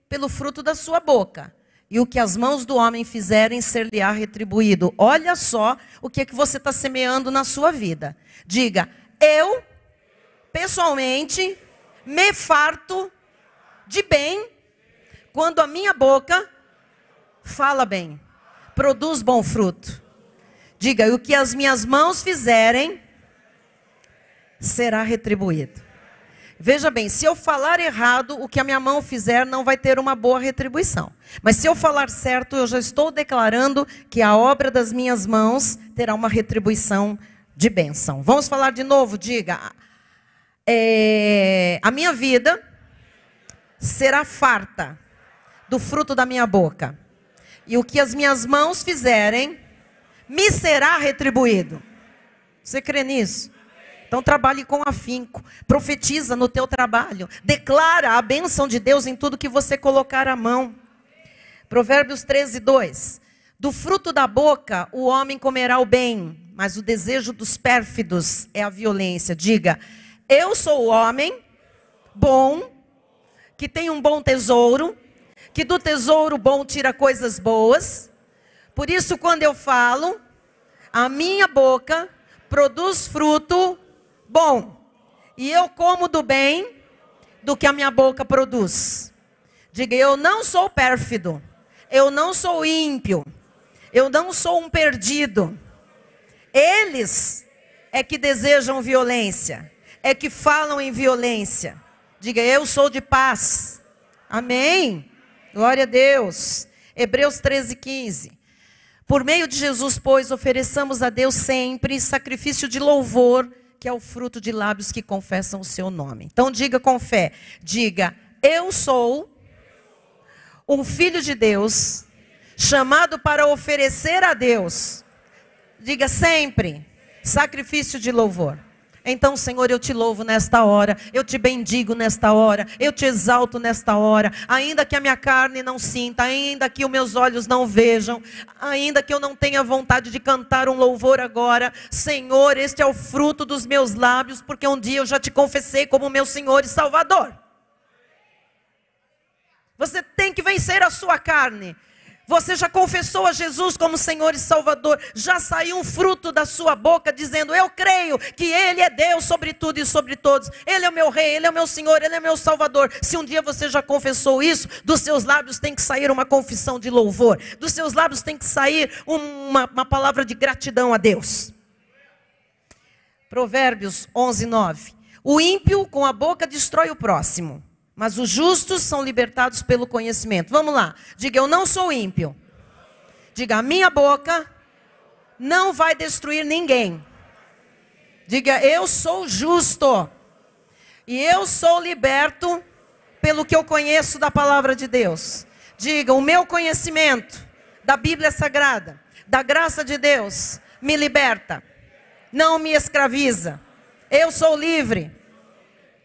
pelo fruto da sua boca, e o que as mãos do homem fizerem ser-lhe-á retribuído. Olha só o que você está semeando na sua vida. Diga: eu, pessoalmente, me farto de bem quando a minha boca fala bem, produz bom fruto. Diga: e o que as minhas mãos fizerem será retribuído. Veja bem, se eu falar errado, o que a minha mão fizer não vai ter uma boa retribuição. Mas se eu falar certo, eu já estou declarando que a obra das minhas mãos terá uma retribuição de bênção. Vamos falar de novo, diga: a minha vida será farta do fruto da minha boca. E o que as minhas mãos fizerem, me será retribuído. Você crê nisso? Então trabalhe com afinco, profetiza no teu trabalho, declara a bênção de Deus em tudo que você colocar a mão. Provérbios 13, 2. Do fruto da boca o homem comerá o bem, mas o desejo dos pérfidos é a violência. Diga: eu sou o homem bom, que tem um bom tesouro, que do tesouro bom tira coisas boas. Por isso, quando eu falo, a minha boca produz fruto bom, e eu como do bem do que a minha boca produz. Diga: eu não sou pérfido, eu não sou ímpio, eu não sou um perdido. Eles é que desejam violência, é que falam em violência. Diga: eu sou de paz. Amém? Glória a Deus. Hebreus 13, 15. Por meio de Jesus, pois, ofereçamos a Deus sempre sacrifício de louvor, que é o fruto de lábios que confessam o seu nome. Então diga com fé. Diga: eu sou um filho de Deus, chamado para oferecer a Deus. Diga sempre: sacrifício de louvor. Então, Senhor, eu te louvo nesta hora, eu te bendigo nesta hora, eu te exalto nesta hora, ainda que a minha carne não sinta, ainda que os meus olhos não vejam, ainda que eu não tenha vontade de cantar um louvor agora, Senhor, este é o fruto dos meus lábios, porque um dia eu já te confessei como meu Senhor e Salvador. Você tem que vencer a sua carne. Você já confessou a Jesus como Senhor e Salvador. Já saiu um fruto da sua boca dizendo: eu creio que Ele é Deus sobre tudo e sobre todos. Ele é o meu Rei, Ele é o meu Senhor, Ele é meu Salvador. Se um dia você já confessou isso, dos seus lábios tem que sair uma confissão de louvor. Dos seus lábios tem que sair uma palavra de gratidão a Deus. Provérbios 11:9. O ímpio com a boca destrói o próximo, mas os justos são libertados pelo conhecimento. Vamos lá. Diga: eu não sou ímpio. Diga: a minha boca não vai destruir ninguém. Diga: eu sou justo. E eu sou liberto pelo que eu conheço da palavra de Deus. Diga: o meu conhecimento da Bíblia Sagrada, da graça de Deus, me liberta. Não me escraviza. Eu sou livre.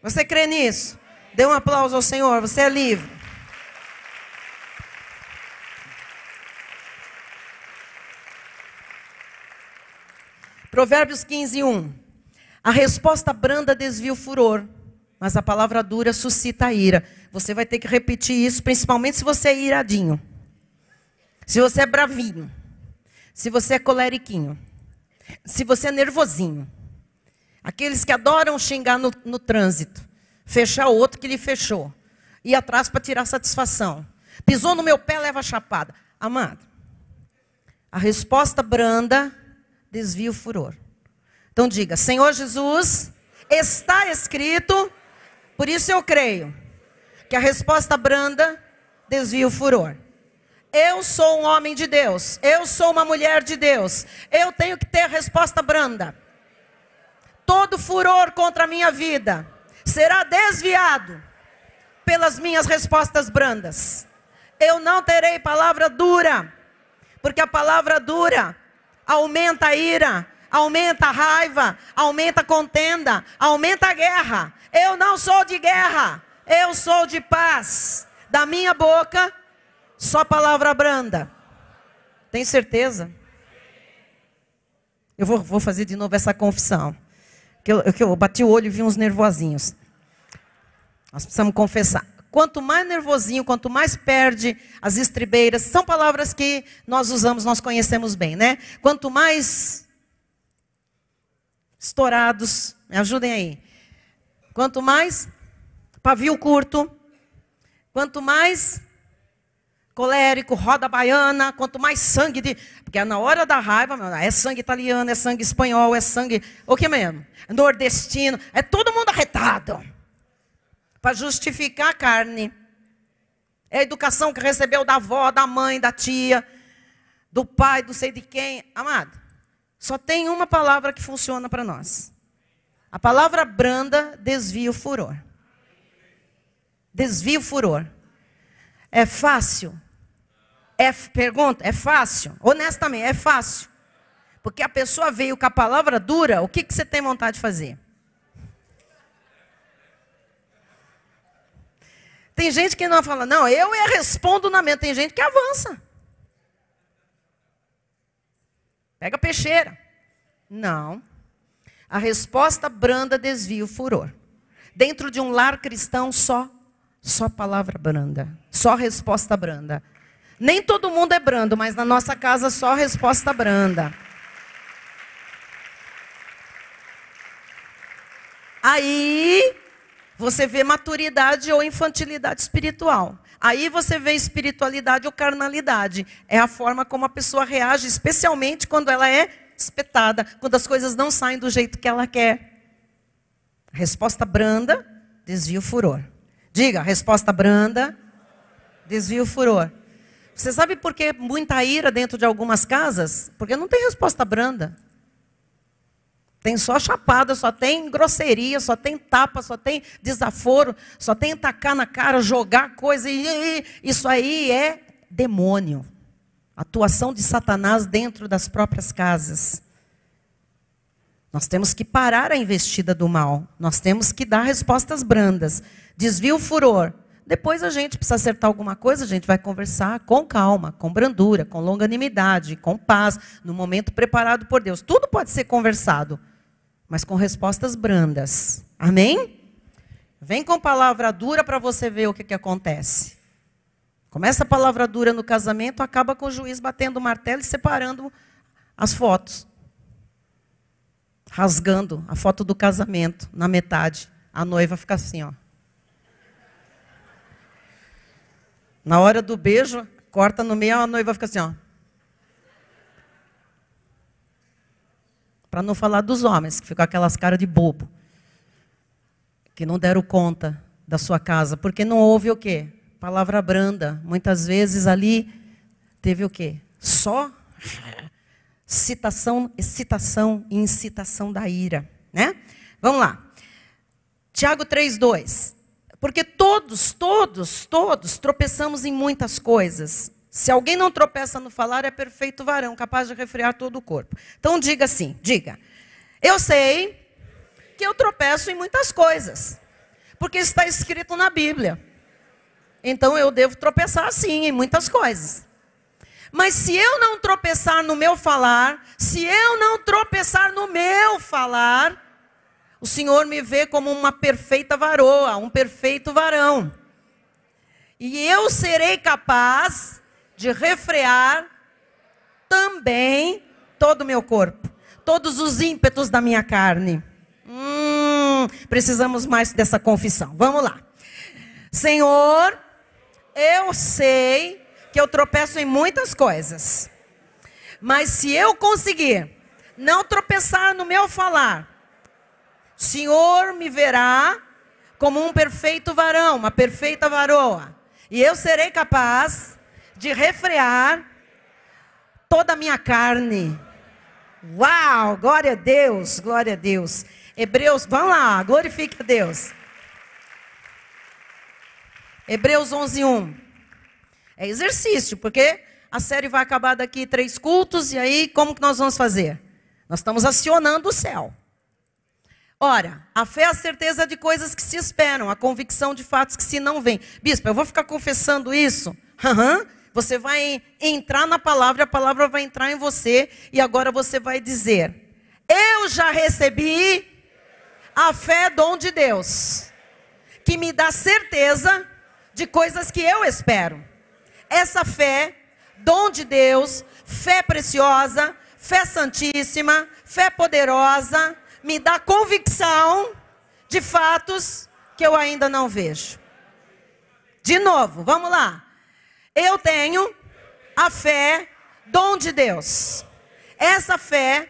Você crê nisso? Dê um aplauso ao Senhor, você é livre. Provérbios 15:1. A resposta branda desvia o furor, mas a palavra dura suscita a ira. Você vai ter que repetir isso, principalmente se você é iradinho. Se você é bravinho. Se você é coleriquinho. Se você é nervosinho. Aqueles que adoram xingar no trânsito. Fechar o outro que lhe fechou. Ir atrás para tirar satisfação. Pisou no meu pé, leva a chapada. Amado, a resposta branda desvia o furor. Então diga: Senhor Jesus, está escrito, por isso eu creio, que a resposta branda desvia o furor. Eu sou um homem de Deus. Eu sou uma mulher de Deus. Eu tenho que ter a resposta branda. Todo furor contra a minha vida será desviado pelas minhas respostas brandas. Eu não terei palavra dura, porque a palavra dura aumenta a ira, aumenta a raiva, aumenta a contenda, aumenta a guerra. Eu não sou de guerra, eu sou de paz. Da minha boca, só palavra branda. Tem certeza? Eu vou fazer de novo essa confissão. Que eu bati o olho e vi uns nervosinhos. Nós precisamos confessar. Quanto mais nervosinho, quanto mais perde as estribeiras, são palavras que nós usamos, nós conhecemos bem, né? Quanto mais estourados, me ajudem aí. Quanto mais pavio curto, quanto mais colérico, roda baiana, quanto mais sangue de... Porque na hora da raiva, é sangue italiano, é sangue espanhol, é sangue... O que mesmo? Nordestino, é todo mundo arretado. Para justificar a carne. É a educação que recebeu da avó, da mãe, da tia, do pai, do sei de quem. Amado, só tem uma palavra que funciona para nós. A palavra branda desvia o furor. Desvia o furor. É fácil? Pergunta, é fácil? Honestamente, é fácil. Porque a pessoa veio com a palavra dura, o que você tem vontade de fazer? Tem gente que não fala, não, eu respondo na mente. Tem gente que avança. Pega a peixeira. Não. A resposta branda desvia o furor. Dentro de um lar cristão, só palavra branda. Só resposta branda. Nem todo mundo é brando, mas na nossa casa só resposta branda. Aí você vê maturidade ou infantilidade espiritual. Aí você vê espiritualidade ou carnalidade. É a forma como a pessoa reage, especialmente quando ela é espetada, quando as coisas não saem do jeito que ela quer. Resposta branda desvia o furor. Diga: resposta branda desvia o furor. Você sabe por que muita ira dentro de algumas casas? Porque não tem resposta branda. Tem só chapada, só tem grosseria, só tem tapa, só tem desaforo, só tem tacar na cara, jogar coisa. Isso aí é demônio. Atuação de Satanás dentro das próprias casas. Nós temos que parar a investida do mal. Nós temos que dar respostas brandas. Desvia o furor. Depois a gente precisa acertar alguma coisa, a gente vai conversar com calma, com brandura, com longanimidade, com paz, no momento preparado por Deus. Tudo pode ser conversado, mas com respostas brandas. Amém? Vem com palavra dura para você ver o que acontece. Começa a palavra dura no casamento, acaba com o juiz batendo o martelo e separando as fotos. Rasgando a foto do casamento na metade. A noiva fica assim, ó. Na hora do beijo, corta no meio, a noiva fica assim, ó. Para não falar dos homens, que ficam aquelas caras de bobo. Que não deram conta da sua casa. Porque não houve o quê? Palavra branda. Muitas vezes ali teve o quê? Só excitação e incitação da ira. Né? Vamos lá. Tiago 3,2. Porque todos tropeçamos em muitas coisas. Se alguém não tropeça no falar, é perfeito varão, capaz de refrear todo o corpo. Então diga assim, diga. Eu sei que eu tropeço em muitas coisas. Porque está escrito na Bíblia. Então eu devo tropeçar sim em muitas coisas. Mas se eu não tropeçar no meu falar, o Senhor me vê como uma perfeita varoa, um perfeito varão. E eu serei capaz de refrear também todo o meu corpo, todos os ímpetos da minha carne. Precisamos mais dessa confissão. Vamos lá. Senhor, eu sei que eu tropeço em muitas coisas. Mas se eu conseguir não tropeçar no meu falar, o Senhor me verá como um perfeito varão, uma perfeita varoa. E eu serei capaz de refrear toda a minha carne. Uau, glória a Deus, glória a Deus. Hebreus, vamos lá, glorifique a Deus. Hebreus 11:1. É exercício, porque a série vai acabar daqui 3 cultos, e aí como que nós vamos fazer? Nós estamos acionando o céu. Ora, a fé é a certeza de coisas que se esperam, a convicção de fatos que se não veem. Bispo, eu vou ficar confessando isso? Você vai entrar na palavra, a palavra vai entrar em você, e agora você vai dizer: eu já recebi a fé, dom de Deus, que me dá certeza de coisas que eu espero. Essa fé, dom de Deus, fé preciosa, fé santíssima, fé poderosa, me dá convicção de fatos que eu ainda não vejo. De novo, vamos lá. Eu tenho a fé, dom de Deus. Essa fé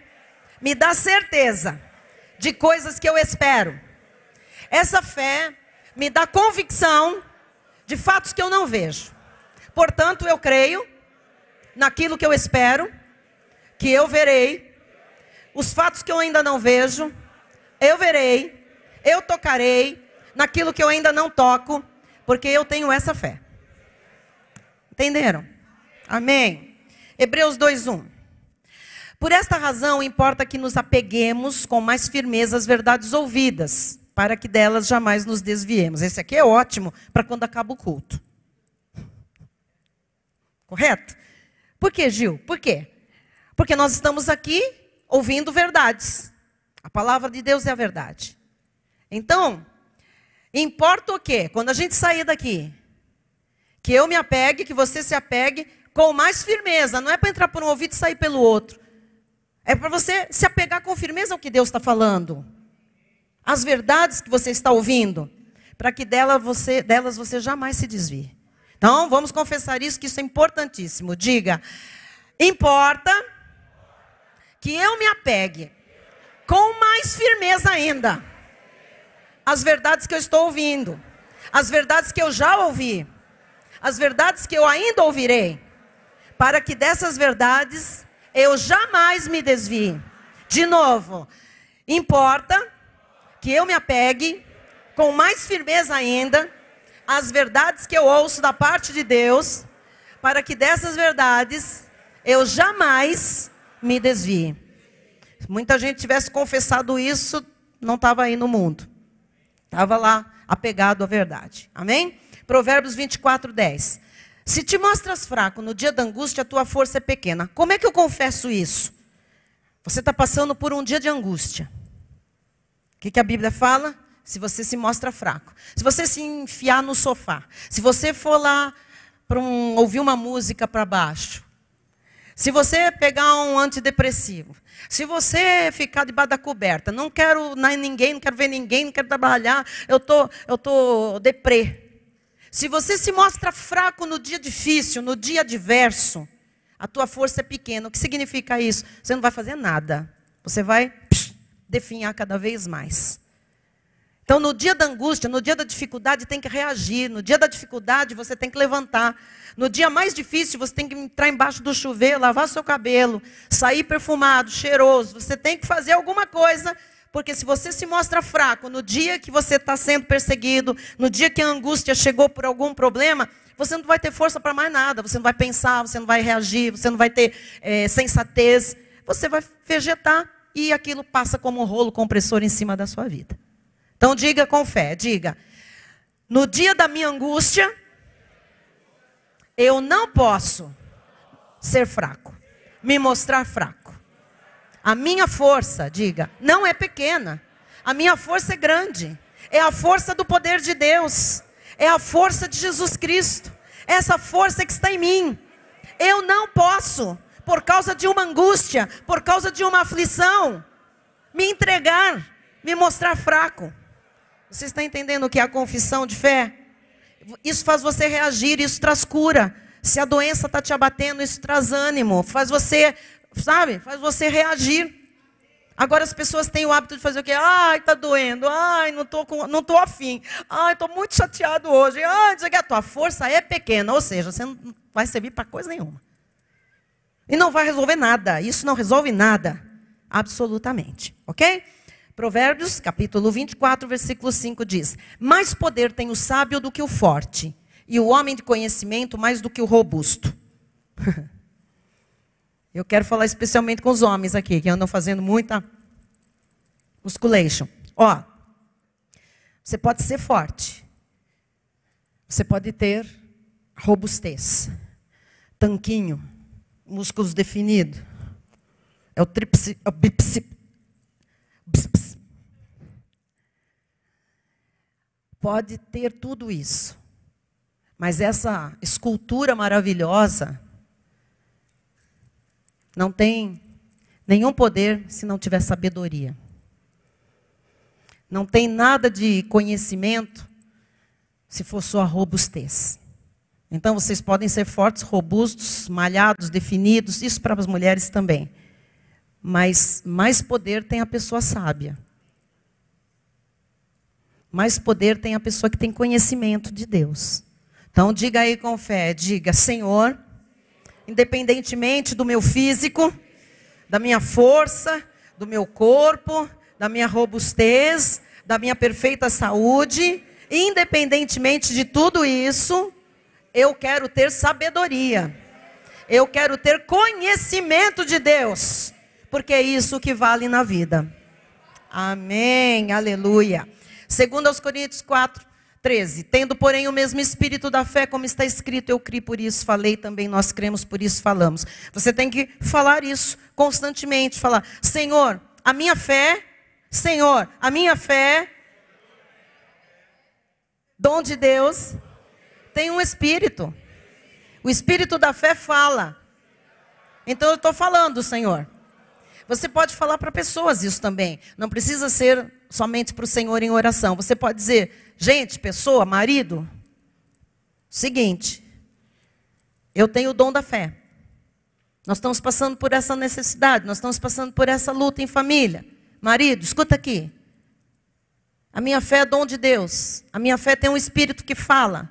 me dá certeza de coisas que eu espero. Essa fé me dá convicção de fatos que eu não vejo. Portanto, eu creio naquilo que eu espero, que eu verei. Os fatos que eu ainda não vejo, eu verei. Eu tocarei naquilo que eu ainda não toco, porque eu tenho essa fé. Entenderam? Amém. Hebreus 2:1. Por esta razão, importa que nos apeguemos com mais firmeza às verdades ouvidas, para que delas jamais nos desviemos. Esse aqui é ótimo para quando acaba o culto. Correto? Por quê, Gil? Por quê? Porque nós estamos aqui ouvindo verdades. A palavra de Deus é a verdade. Então, importa o quê? Quando a gente sair daqui, que eu me apegue, que você se apegue com mais firmeza. Não é para entrar por um ouvido e sair pelo outro. É para você se apegar com firmeza ao que Deus está falando. As verdades que você está ouvindo. Para que delas você jamais se desvie. Então, vamos confessar isso, que isso é importantíssimo. Diga: importa que eu me apegue com mais firmeza ainda às verdades que eu estou ouvindo, às verdades que eu já ouvi, as verdades que eu ainda ouvirei, para que dessas verdades eu jamais me desvie. De novo, importa que eu me apegue com mais firmeza ainda às verdades que eu ouço da parte de Deus, para que dessas verdades eu jamais me desvie. Se muita gente tivesse confessado isso, não estava aí no mundo. Estava lá apegado à verdade. Amém? Provérbios 24:10. Se te mostras fraco no dia da angústia, a tua força é pequena. Como é que eu confesso isso? Você está passando por um dia de angústia. O que a Bíblia fala? Se você se mostra fraco. Se você se enfiar no sofá. Se você for lá ouvir uma música para baixo, se você pegar um antidepressivo, se você ficar debaixo da coberta, não quero ninguém, não quero ver ninguém, não quero trabalhar, eu tô deprê. Se você se mostra fraco no dia difícil, no dia adverso, a tua força é pequena. O que significa isso? Você não vai fazer nada. Você vai definhar cada vez mais. Então, no dia da angústia, no dia da dificuldade, tem que reagir. No dia da dificuldade, você tem que levantar. No dia mais difícil, você tem que entrar embaixo do chuveiro, lavar seu cabelo, sair perfumado, cheiroso. Você tem que fazer alguma coisa, porque se você se mostra fraco no dia que você está sendo perseguido, no dia que a angústia chegou por algum problema, você não vai ter força para mais nada. Você não vai pensar, você não vai reagir, você não vai ter sensatez. Você vai vegetar e aquilo passa como um rolo compressor em cima da sua vida. Então diga com fé, diga: no dia da minha angústia, eu não posso ser fraco, me mostrar fraco. A minha força, diga, não é pequena. A minha força é grande. É a força do poder de Deus. É a força de Jesus Cristo. Essa força que está em mim. Eu não posso, por causa de uma angústia, por causa de uma aflição, me entregar, me mostrar fraco. Você está entendendo o que é a confissão de fé? Isso faz você reagir, isso traz cura. Se a doença está te abatendo, isso traz ânimo. Faz você, sabe, faz você reagir. Agora as pessoas têm o hábito de fazer o quê? Ai, está doendo. Ai, não tô afim. Ai, estou muito chateado hoje. Ai, a tua força é pequena. Ou seja, você não vai servir para coisa nenhuma. E não vai resolver nada. Isso não resolve nada. Absolutamente. Ok? Provérbios, capítulo 24, versículo 5 diz: mais poder tem o sábio do que o forte, e o homem de conhecimento mais do que o robusto. Eu quero falar especialmente com os homens aqui, que andam fazendo muita musculation. Ó, você pode ser forte, você pode ter robustez, tanquinho, músculos definidos, é o tríplice, é o bíceps. Pode ter tudo isso, mas essa escultura maravilhosa não tem nenhum poder se não tiver sabedoria. Não tem nada de conhecimento se for só robustez. Então vocês podem ser fortes, robustos, malhados, definidos, isso para as mulheres também. Mas mais poder tem a pessoa sábia. Mais poder tem a pessoa que tem conhecimento de Deus. Então diga aí com fé, diga: Senhor, independentemente do meu físico, da minha força, do meu corpo, da minha robustez, da minha perfeita saúde, independentemente de tudo isso, eu quero ter sabedoria. Eu quero ter conhecimento de Deus, porque é isso que vale na vida. Amém, aleluia. Segundo aos Coríntios 4, 13. Tendo, porém, o mesmo espírito da fé, como está escrito, eu criei, por isso falei, também nós cremos, por isso falamos. Você tem que falar isso constantemente. Falar: Senhor, a minha fé, Senhor, a minha fé, dom de Deus, tem um espírito. O espírito da fé fala. Então eu estou falando, Senhor. Você pode falar para pessoas isso também. Não precisa ser somente para o Senhor em oração. Você pode dizer: gente, pessoa, marido, seguinte, eu tenho o dom da fé. Nós estamos passando por essa necessidade, nós estamos passando por essa luta em família. Marido, escuta aqui. A minha fé é dom de Deus. A minha fé tem um espírito que fala.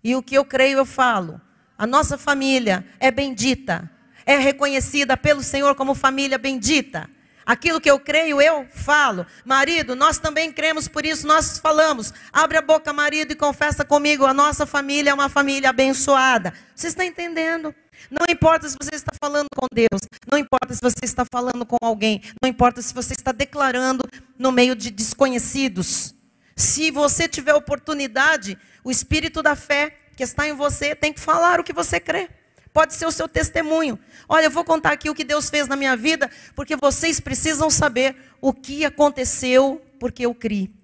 E o que eu creio, eu falo. A nossa família é bendita. É reconhecida pelo Senhor como família bendita. Aquilo que eu creio, eu falo. Marido, nós também cremos, por isso nós falamos. Abre a boca, marido, e confessa comigo: a nossa família é uma família abençoada. Você está entendendo? Não importa se você está falando com Deus, não importa se você está falando com alguém, não importa se você está declarando no meio de desconhecidos. Se você tiver oportunidade, o espírito da fé que está em você tem que falar o que você crê. Pode ser o seu testemunho. Olha, eu vou contar aqui o que Deus fez na minha vida, porque vocês precisam saber o que aconteceu, porque eu criei.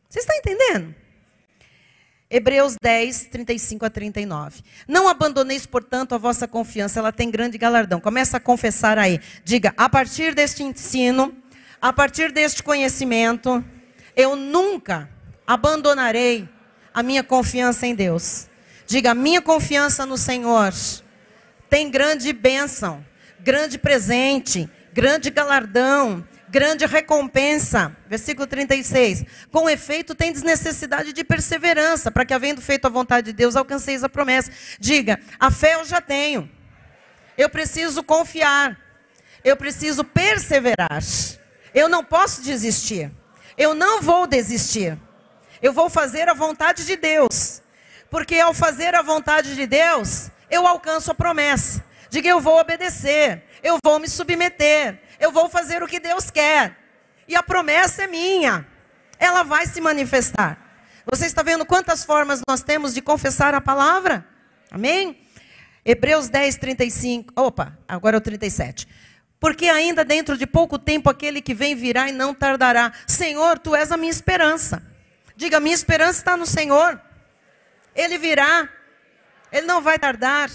Você está entendendo? Hebreus 10, 35 a 39. Não abandoneis, portanto, a vossa confiança, ela tem grande galardão. Começa a confessar aí. Diga, a partir deste ensino, a partir deste conhecimento, eu nunca abandonarei a minha confiança em Deus. Diga, a minha confiança no Senhor tem grande bênção, grande presente, grande galardão, grande recompensa. Versículo 36. Com efeito, tendes necessidade de perseverança, para que, havendo feito a vontade de Deus, alcanceis a promessa. Diga, a fé eu já tenho. Eu preciso confiar. Eu preciso perseverar. Eu não posso desistir. Eu não vou desistir. Eu vou fazer a vontade de Deus. Porque ao fazer a vontade de Deus, eu alcanço a promessa. Diga, eu vou obedecer. Eu vou me submeter. Eu vou fazer o que Deus quer. E a promessa é minha. Ela vai se manifestar. Você está vendo quantas formas nós temos de confessar a palavra? Amém? Hebreus 10, 35. Opa, agora é o 37. Porque ainda dentro de pouco tempo aquele que vem virá e não tardará. Senhor, tu és a minha esperança. Diga, minha esperança está no Senhor. Ele virá. Ele não vai tardar.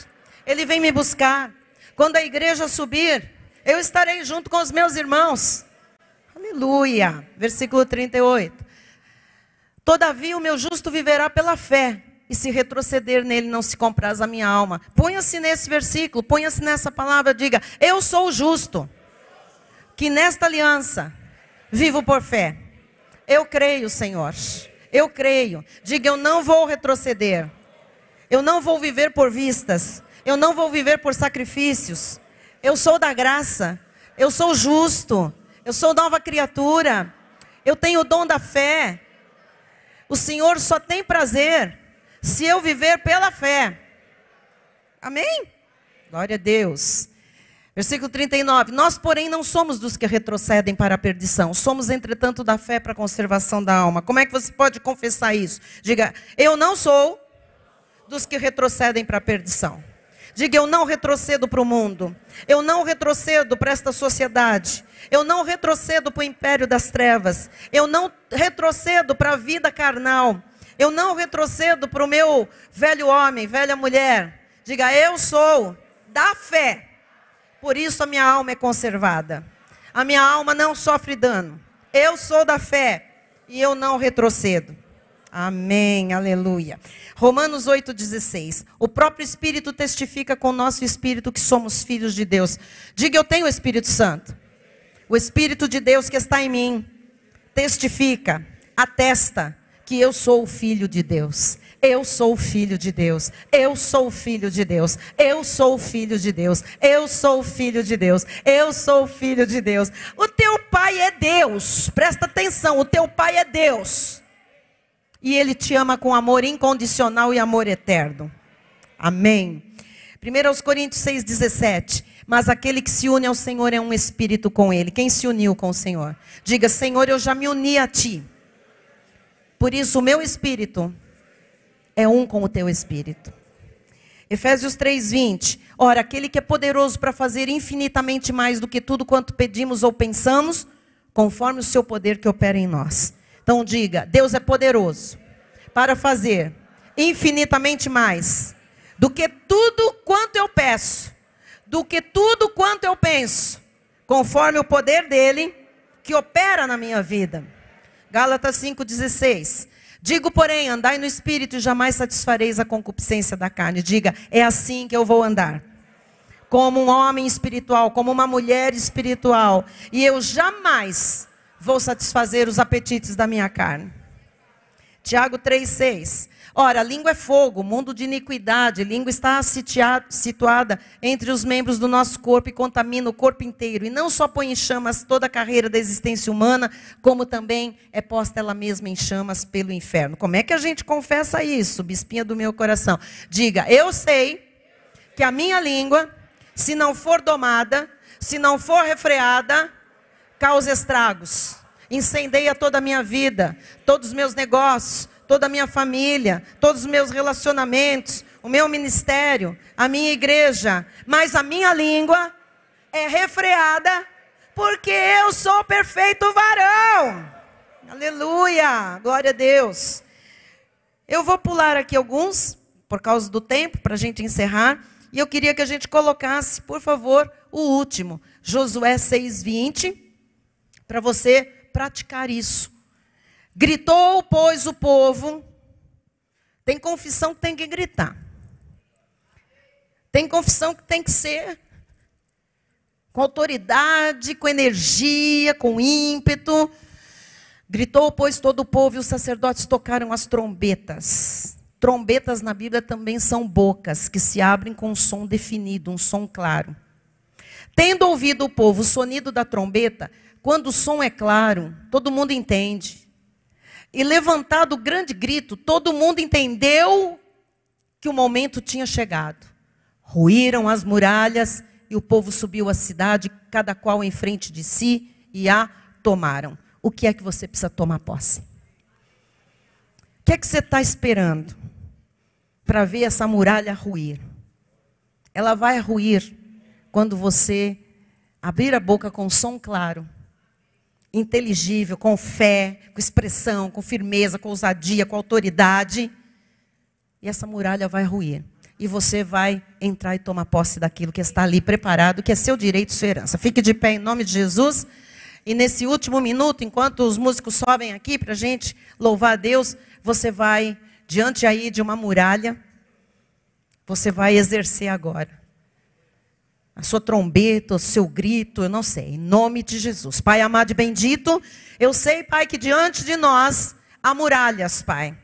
Ele vem me buscar. Quando a igreja subir, eu estarei junto com os meus irmãos. Aleluia. Versículo 38. Todavia o meu justo viverá pela fé. E se retroceder nele não se compraz a minha alma. Ponha-se nesse versículo, ponha-se nessa palavra, diga, eu sou o justo, que nesta aliança vivo por fé. Eu creio, Senhor. Eu creio. Diga, eu não vou retroceder. Eu não vou viver por vistas. Eu não vou viver por sacrifícios. Eu sou da graça. Eu sou justo. Eu sou nova criatura. Eu tenho o dom da fé. O Senhor só tem prazer se eu viver pela fé. Amém? Glória a Deus. Versículo 39. Nós, porém, não somos dos que retrocedem para a perdição. Somos, entretanto, da fé para a conservação da alma. Como é que você pode confessar isso? Diga, eu não sou dos que retrocedem para a perdição. Diga, eu não retrocedo para o mundo. Eu não retrocedo para esta sociedade. Eu não retrocedo para o império das trevas. Eu não retrocedo para a vida carnal. Eu não retrocedo para o meu velho homem, velha mulher. Diga, eu sou da fé. Por isso a minha alma é conservada. A minha alma não sofre dano. Eu sou da fé e eu não retrocedo. Amém, aleluia. Romanos 8,16. O próprio Espírito testifica com o nosso Espírito que somos filhos de Deus. Diga, eu tenho o Espírito Santo. O Espírito de Deus que está em mim testifica, atesta que eu sou o filho de Deus. Eu sou o filho de Deus. Eu sou o filho de Deus. Eu sou o filho de Deus. Eu sou o filho de Deus. Eu sou o filho de Deus. O teu pai é Deus. Presta atenção, o teu pai é Deus. E ele te ama com amor incondicional e amor eterno. Amém. 1 Coríntios 6,17. Mas aquele que se une ao Senhor é um espírito com ele. Quem se uniu com o Senhor? Diga, Senhor, eu já me uni a ti. Por isso o meu espírito é um com o teu espírito. Efésios 3:20. Ora, aquele que é poderoso para fazer infinitamente mais do que tudo quanto pedimos ou pensamos, conforme o seu poder que opera em nós. Então diga, Deus é poderoso para fazer infinitamente mais do que tudo quanto eu peço, do que tudo quanto eu penso, conforme o poder dele que opera na minha vida. Gálatas 5,16. Digo, porém, andai no Espírito e jamais satisfareis a concupiscência da carne. Diga, é assim que eu vou andar. Como um homem espiritual, como uma mulher espiritual. E eu jamais vou satisfazer os apetites da minha carne. Tiago 3,6. Ora, a língua é fogo, mundo de iniquidade. A língua está situada entre os membros do nosso corpo e contamina o corpo inteiro. E não só põe em chamas toda a carreira da existência humana, como também é posta ela mesma em chamas pelo inferno. Como é que a gente confessa isso, bispinha do meu coração? Diga, eu sei que a minha língua, se não for domada, se não for refreada, causa estragos. Incendeia toda a minha vida, todos os meus negócios, toda a minha família, todos os meus relacionamentos, o meu ministério, a minha igreja. Mas a minha língua é refreada, porque eu sou perfeito varão. Aleluia, glória a Deus. Eu vou pular aqui alguns, por causa do tempo, para a gente encerrar. E eu queria que a gente colocasse, por favor, o último. Josué 6:20, para você praticar isso. Gritou, pois, o povo. Tem confissão que tem que gritar. Tem confissão que tem que ser com autoridade, com energia, com ímpeto. Gritou, pois, todo o povo, e os sacerdotes tocaram as trombetas. Trombetas na Bíblia também são bocas, que se abrem com um som definido, um som claro. Tendo ouvido o povo o sonido da trombeta, quando o som é claro, todo mundo entende. E levantado grande grito, todo mundo entendeu que o momento tinha chegado. Ruíram as muralhas e o povo subiu à cidade, cada qual em frente de si, e a tomaram. O que é que você precisa tomar posse? O que é que você está esperando para ver essa muralha ruir? Ela vai ruir quando você abrir a boca com som claro, inteligível, com fé, com expressão, com firmeza, com ousadia, com autoridade. E essa muralha vai ruir. E você vai entrar e tomar posse daquilo que está ali preparado, que é seu direito e sua herança. Fique de pé em nome de Jesus. E nesse último minuto, enquanto os músicos sobem aqui para a gente louvar a Deus, você vai, diante aí de uma muralha, você vai exercer agora a sua trombeta, o seu grito, eu não sei, em nome de Jesus. Pai amado e bendito, eu sei, Pai, que diante de nós há muralhas, Pai.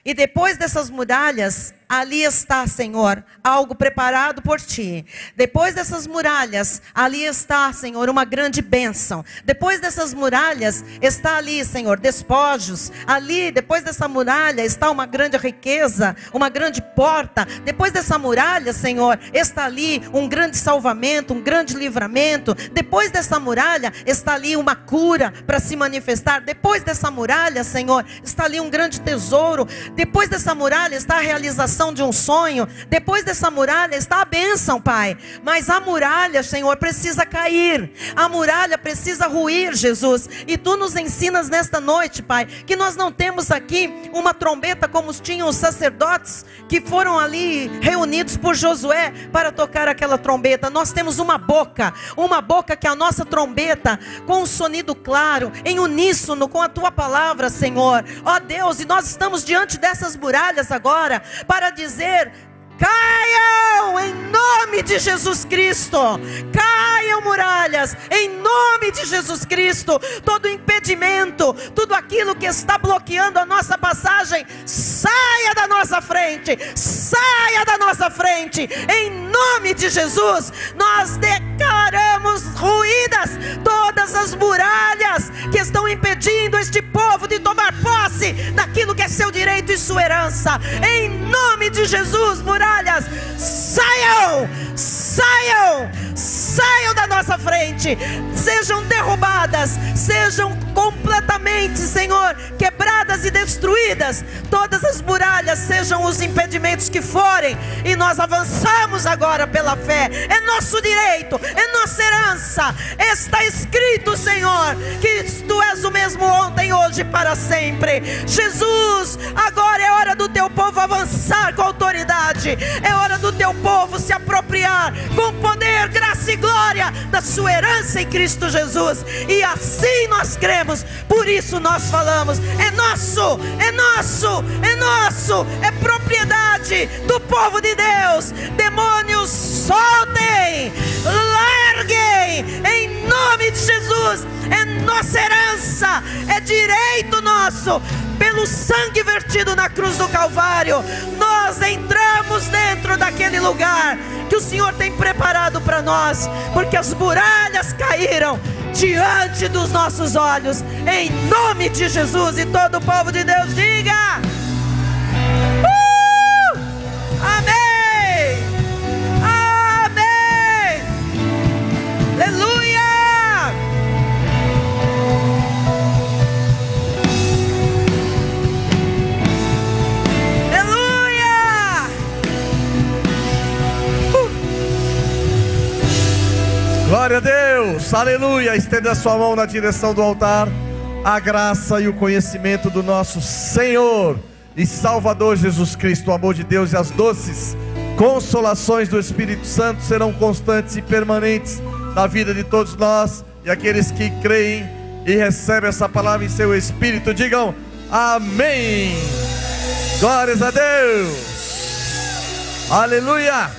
E depois dessas muralhas, ali está, Senhor, algo preparado por Ti. Depois dessas muralhas, ali está, Senhor, uma grande bênção. Depois dessas muralhas, está ali, Senhor, despojos. Ali, depois dessa muralha, está uma grande riqueza, uma grande porta. Depois dessa muralha, Senhor, está ali um grande salvamento, um grande livramento. Depois dessa muralha, está ali uma cura para se manifestar. Depois dessa muralha, Senhor, está ali um grande tesouro. Depois dessa muralha está a realização de um sonho. Depois dessa muralha está a bênção, Pai. Mas a muralha, Senhor, precisa cair. A muralha precisa ruir, Jesus. E Tu nos ensinas nesta noite, Pai, que nós não temos aqui uma trombeta como tinham os sacerdotes que foram ali reunidos por Josué para tocar aquela trombeta. Nós temos uma boca que é a nossa trombeta, com um sonido claro, em uníssono com a Tua palavra, Senhor. Ó Deus, e nós estamos diante dessas muralhas agora para dizer: caiam em nome de Jesus Cristo. Caiam muralhas em nome de Jesus Cristo. Todo impedimento, tudo aquilo que está bloqueando a nossa passagem, saia da nossa frente. Saia da nossa frente. Em nome de Jesus, nós declaramos ruídas todas as muralhas que estão impedindo este povo de tomar posse daquilo que é seu direito e sua herança. Em nome de Jesus, muralhas, saiam, saiam, saiam da nossa frente, sejam derrubadas, sejam completamente, Senhor, quebradas e destruídas. Todas as muralhas, sejam os impedimentos que forem, e nós avançamos agora pela fé. É nosso direito, é nossa herança. Está escrito, Senhor, que Tu és o mesmo ontem, hoje e para sempre. Jesus, agora é hora do Teu povo avançar com autoridade. É hora do Teu povo se apropriar com poder, graça e glória da sua herança em Cristo Jesus. E assim nós cremos, por isso nós falamos: é nosso, é nosso, é nosso, é propriedade do povo de Deus. Demônios, soltem, larguem, em nome de Jesus. É nossa herança, é direito nosso, pelo sangue vertido na cruz do Calvário. Nós entramos dentro daquele lugar que o Senhor tem preparado para nós, porque as muralhas caíram diante dos nossos olhos, em nome de Jesus. E todo o povo de Deus diga: amém, amém, aleluia. Glória a Deus, aleluia. Estenda a sua mão na direção do altar. A graça e o conhecimento do nosso Senhor e Salvador Jesus Cristo. O amor de Deus e as doces consolações do Espírito Santo serão constantes e permanentes na vida de todos nós. E aqueles que creem e recebem essa palavra em seu espírito, digam amém. Glórias a Deus. Aleluia.